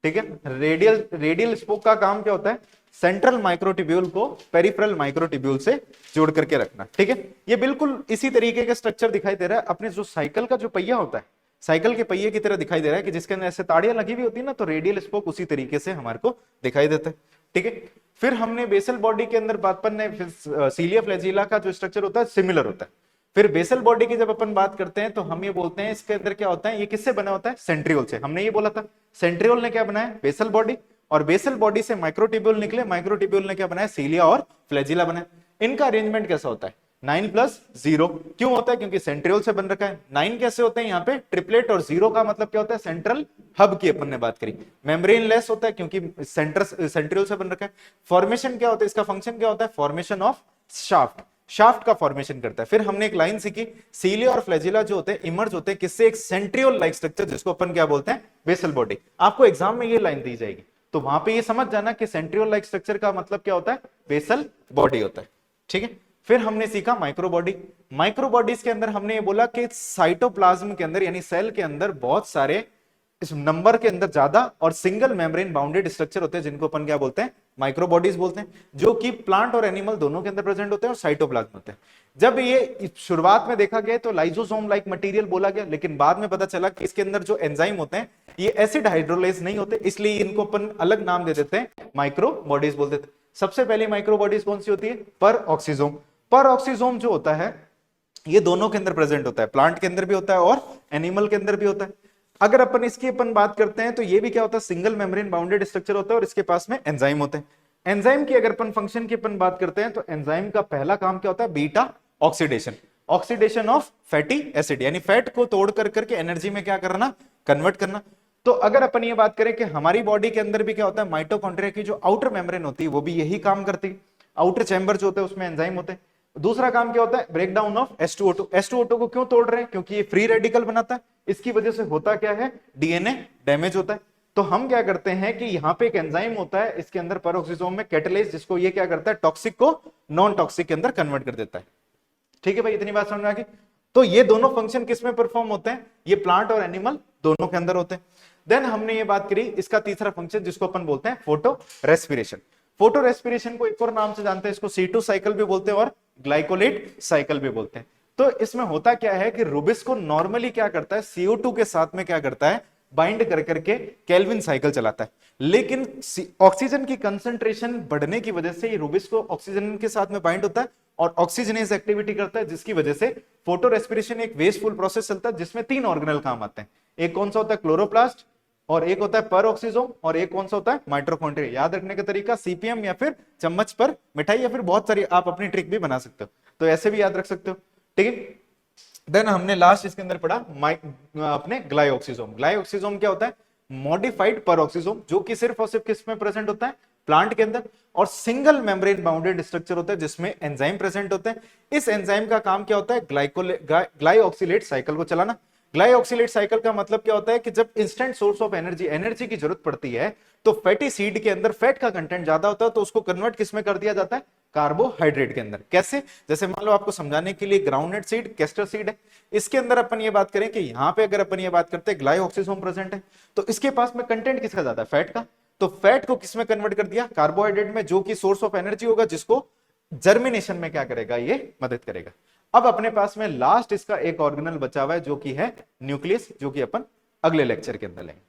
ठीक है। रेडियल रेडियल स्पोक का काम क्या होता है, सेंट्रल माइक्रोट्यूब्यूल को पेरिफेरल माइक्रोट्यूब्यूल से जोड़ करके रखना, ठीक है। ये बिल्कुल इसी तरीके का स्ट्रक्चर दिखाई दे रहा है अपने जो साइकिल का जो पहिया होता है, साइकिल के पहिए की तरह दिखाई दे रहा है कि जिसके अंदर ऐसे ताड़ियां लगी हुई होती है ना, तो रेडियल स्पोक उसी तरीके से हमारे को दिखाई देता है, ठीक है। फिर हमने बेसल बॉडी के अंदर बात पर सीलिया फ्लैजिला का जो स्ट्रक्चर होता है सिमिलर होता है। फिर बेसल बॉडी की जब अपन बात करते हैं तो हम ये बोलते हैं इसके अंदर क्या होता है, ये किससे बना होता है, सेंट्रियोल से। हमने ये बोला था सेंट्रियोल ने क्या बनाया, बेसल बॉडी, और बेसल बॉडी से माइक्रोट्यूब्यूल निकले, माइक्रोट्यूब्यूल ने क्या बनाया, सीलिया और फ्लैजिला बनाया। इनका अरेंजमेंट कैसा होता है, 9+0 क्यों होता है, क्योंकि सेंट्रियोल से बन रखा है। 9 कैसे होते हैं यहाँ पे, ट्रिपलेट, और 0 का मतलब क्या होता है, सेंट्रल हब की अपन ने बात करी। मेम्ब्रेन लेस होता है क्योंकि सेंट्रियोल से बन रखा है। फॉर्मेशन क्या होता है, इसका फंक्शन क्या होता है, फॉर्मेशन ऑफ शाफ्ट, शाफ्ट का फॉर्मेशन करता है। फिर हमने एक लाइन सीखी, सीलिया और फ्लैजिला जो होते हैं इमर्ज होते हैं किससे, एक सेंट्रियोल लाइक स्ट्रक्चर जिसको अपन क्या बोलते हैं, बेसल बॉडी। आपको एग्जाम में ये लाइन दी जाएगी तो वहां पे ये समझ जाना कि सेंट्रियोल लाइक स्ट्रक्चर का मतलब क्या होता है, बेसल बॉडी होता है, ठीक है। फिर हमने सीखा माइक्रो बॉडी। माइक्रो बॉडीज के अंदर हमने ये बोला कि साइटोप्लाज्म के अंदर यानी सेल के अंदर बहुत सारे इस नंबर के अंदर ज्यादा और सिंगल मेम्ब्रेन बाउंडेड स्ट्रक्चर होते हैं जिनको अपन क्या बोलते हैं, माइक्रो बॉडीज बोलते हैं, जो कि प्लांट और एनिमल दोनों के अंदर प्रेजेंट होते हैं और साइटोप्लाज्म होते हैं। जब ये शुरुआत में देखा गया तो लाइसोसोम लाइक मटेरियल बोला गया, लेकिन बाद में पता चला कि इसके अंदर जो एंजाइम होते हैं ये एसिड हाइड्रोलेज नहीं होते, इसलिए इनको अपन अलग नाम दे देते हैं, माइक्रो बॉडीज बोल देते हैं। सबसे पहली माइक्रो बॉडीज कौन सी होती है, पर ऑक्सीजोम। पर ऑक्सीजोम जो होता है ये दोनों के अंदर प्रेजेंट होता है, प्लांट के अंदर भी होता है और एनिमल के अंदर भी होता है। अगर अपन इसकी अपन बात करते हैं तो ये भी क्या होता है, सिंगल मेम्ब्रेन बाउंडेड स्ट्रक्चर होता है और इसके पास में एंजाइम होते हैं। एंजाइम की अगर अपन फंक्शन की अपन बात करते हैं तो एंजाइम का पहला काम क्या होता है, beta oxidation, oxidation of fatty acid, यानी फैट को तोड़ कर करके एनर्जी में क्या करना, कन्वर्ट करना। तो अगर अपन ये बात करें कि हमारी बॉडी के अंदर भी क्या होता है, माइटोकॉन्ड्रिया की जो आउटर मेम्ब्रेन होती है वो भी यही काम करती है, आउटर चैम्बर जो होता है उसमें एंजाइम होते हैं। दूसरा काम क्या होता है, break down of H2O2। H2O2 को क्यों तोड़ रहे हैं, क्योंकि ये फ्री रेडिकल बनाता है, इसकी वजह से होता क्या है, डीएनए डैमेज होता है। तो हम क्या करते हैं कि यहाँ पे एक एंजाइम होता है इसके अंदर पेरोक्सिसोम में, कैटालेज, जिसको ये क्या करता है, टॉक्सिक को नॉन टॉक्सिक के अंदर कन्वर्ट कर देता है, ठीक है भाई, इतनी बात समझ में आ गई। तो ये दोनों फंक्शन किस में परफॉर्म होते हैं, ये प्लांट और एनिमल दोनों के अंदर होते हैं। देन हमने ये बात करी इसका तीसरा फंक्शन जिसको अपन बोलते हैं फोटो रेस्पिरेशन। फोटो रेस्पिरेशन को एक और नाम से जानते हैं, इसको C2 साइकिल भी बोलते हैं और ग्लाइकोलेट साइकिल भी बोलते हैं। तो इसमें होता क्या है कि रूबिस को नॉर्मली क्या करता है, CO2 के साथ में क्या करता है, बाइंड कर करके केल्विन साइकिल चलाता है, लेकिन ऑक्सीजन की कंसंट्रेशन बढ़ने की वजह से ये रूबिस को ऑक्सीजन के साथ में बाइंड होता है और ऑक्सीजनेज एक्टिविटी करता है, जिसकी वजह से फोटो रेस्पिरेशन एक वेस्टफुल प्रोसेस चलता है जिसमें 3 ऑर्गेनल काम आते हैं। एक कौन सा होता है, क्लोरोप्लास्ट, और एक होता है पर ऑक्सीजोम, और एक कौन सा होता है, माइटोकॉन्ड्रिया। याद रखने का तरीका सीपीएम या फिर चम्मच पर मिठाई, या फिर बहुत सारी आप अपनी ट्रिक भी बना सकते हो, तो ऐसे भी याद रख सकते हो, ठीक है। देन हमने लास्ट इसके अंदर पढ़ा अपने ग्लाइऑक्सीजोम। ग्लाइऑक्सीजोम क्या होता है, मॉडिफाइड पर ऑक्सीजोम, जो कि सिर्फ और सिर्फ किस में प्रेजेंट होता है, प्लांट के अंदर, और सिंगल मेम्ब्रेन बाउंडेड स्ट्रक्चर होता है जिसमें एंजाइम प्रेजेंट होते हैं। इस एंजाइम का काम क्या होता है, ग्लाइऑक्सिलेट साइकिल को चलाना। ग्लाइऑक्सिलेट साइकिल का मतलब क्या होता है कि जब इंस्टेंट सोर्स ऑफ एनर्जी की जरूरत पड़ती है तो फैटी सीड के अंदर फैट का कंटेंट ज्यादा होता है, तो उसको कन्वर्ट किसमें कर दिया जाता है, कार्बोहाइड्रेट के अंदर। कैसे, जैसे मान लो आपको समझाने के लिए ग्राउंडनट सीड, कैस्टर सीड है, इसके अंदर अपन ये बात करें कि यहाँ पे अगर अपन ये बात करते हैं ग्लाइऑक्सीजोम प्रेजेंट है, तो इसके पास में कंटेंट किसका ज्यादा है, फैट का, तो फैट को किसमें कन्वर्ट कर दिया, कार्बोहाइड्रेट में, जो कि सोर्स ऑफ एनर्जी होगा, जिसको जर्मिनेशन में क्या करेगा, ये मदद करेगा। अब अपने पास में लास्ट इसका एक ऑर्गेनल बचा हुआ है जो कि है न्यूक्लियस, जो कि अपन अगले लेक्चर के अंदर लेंगे।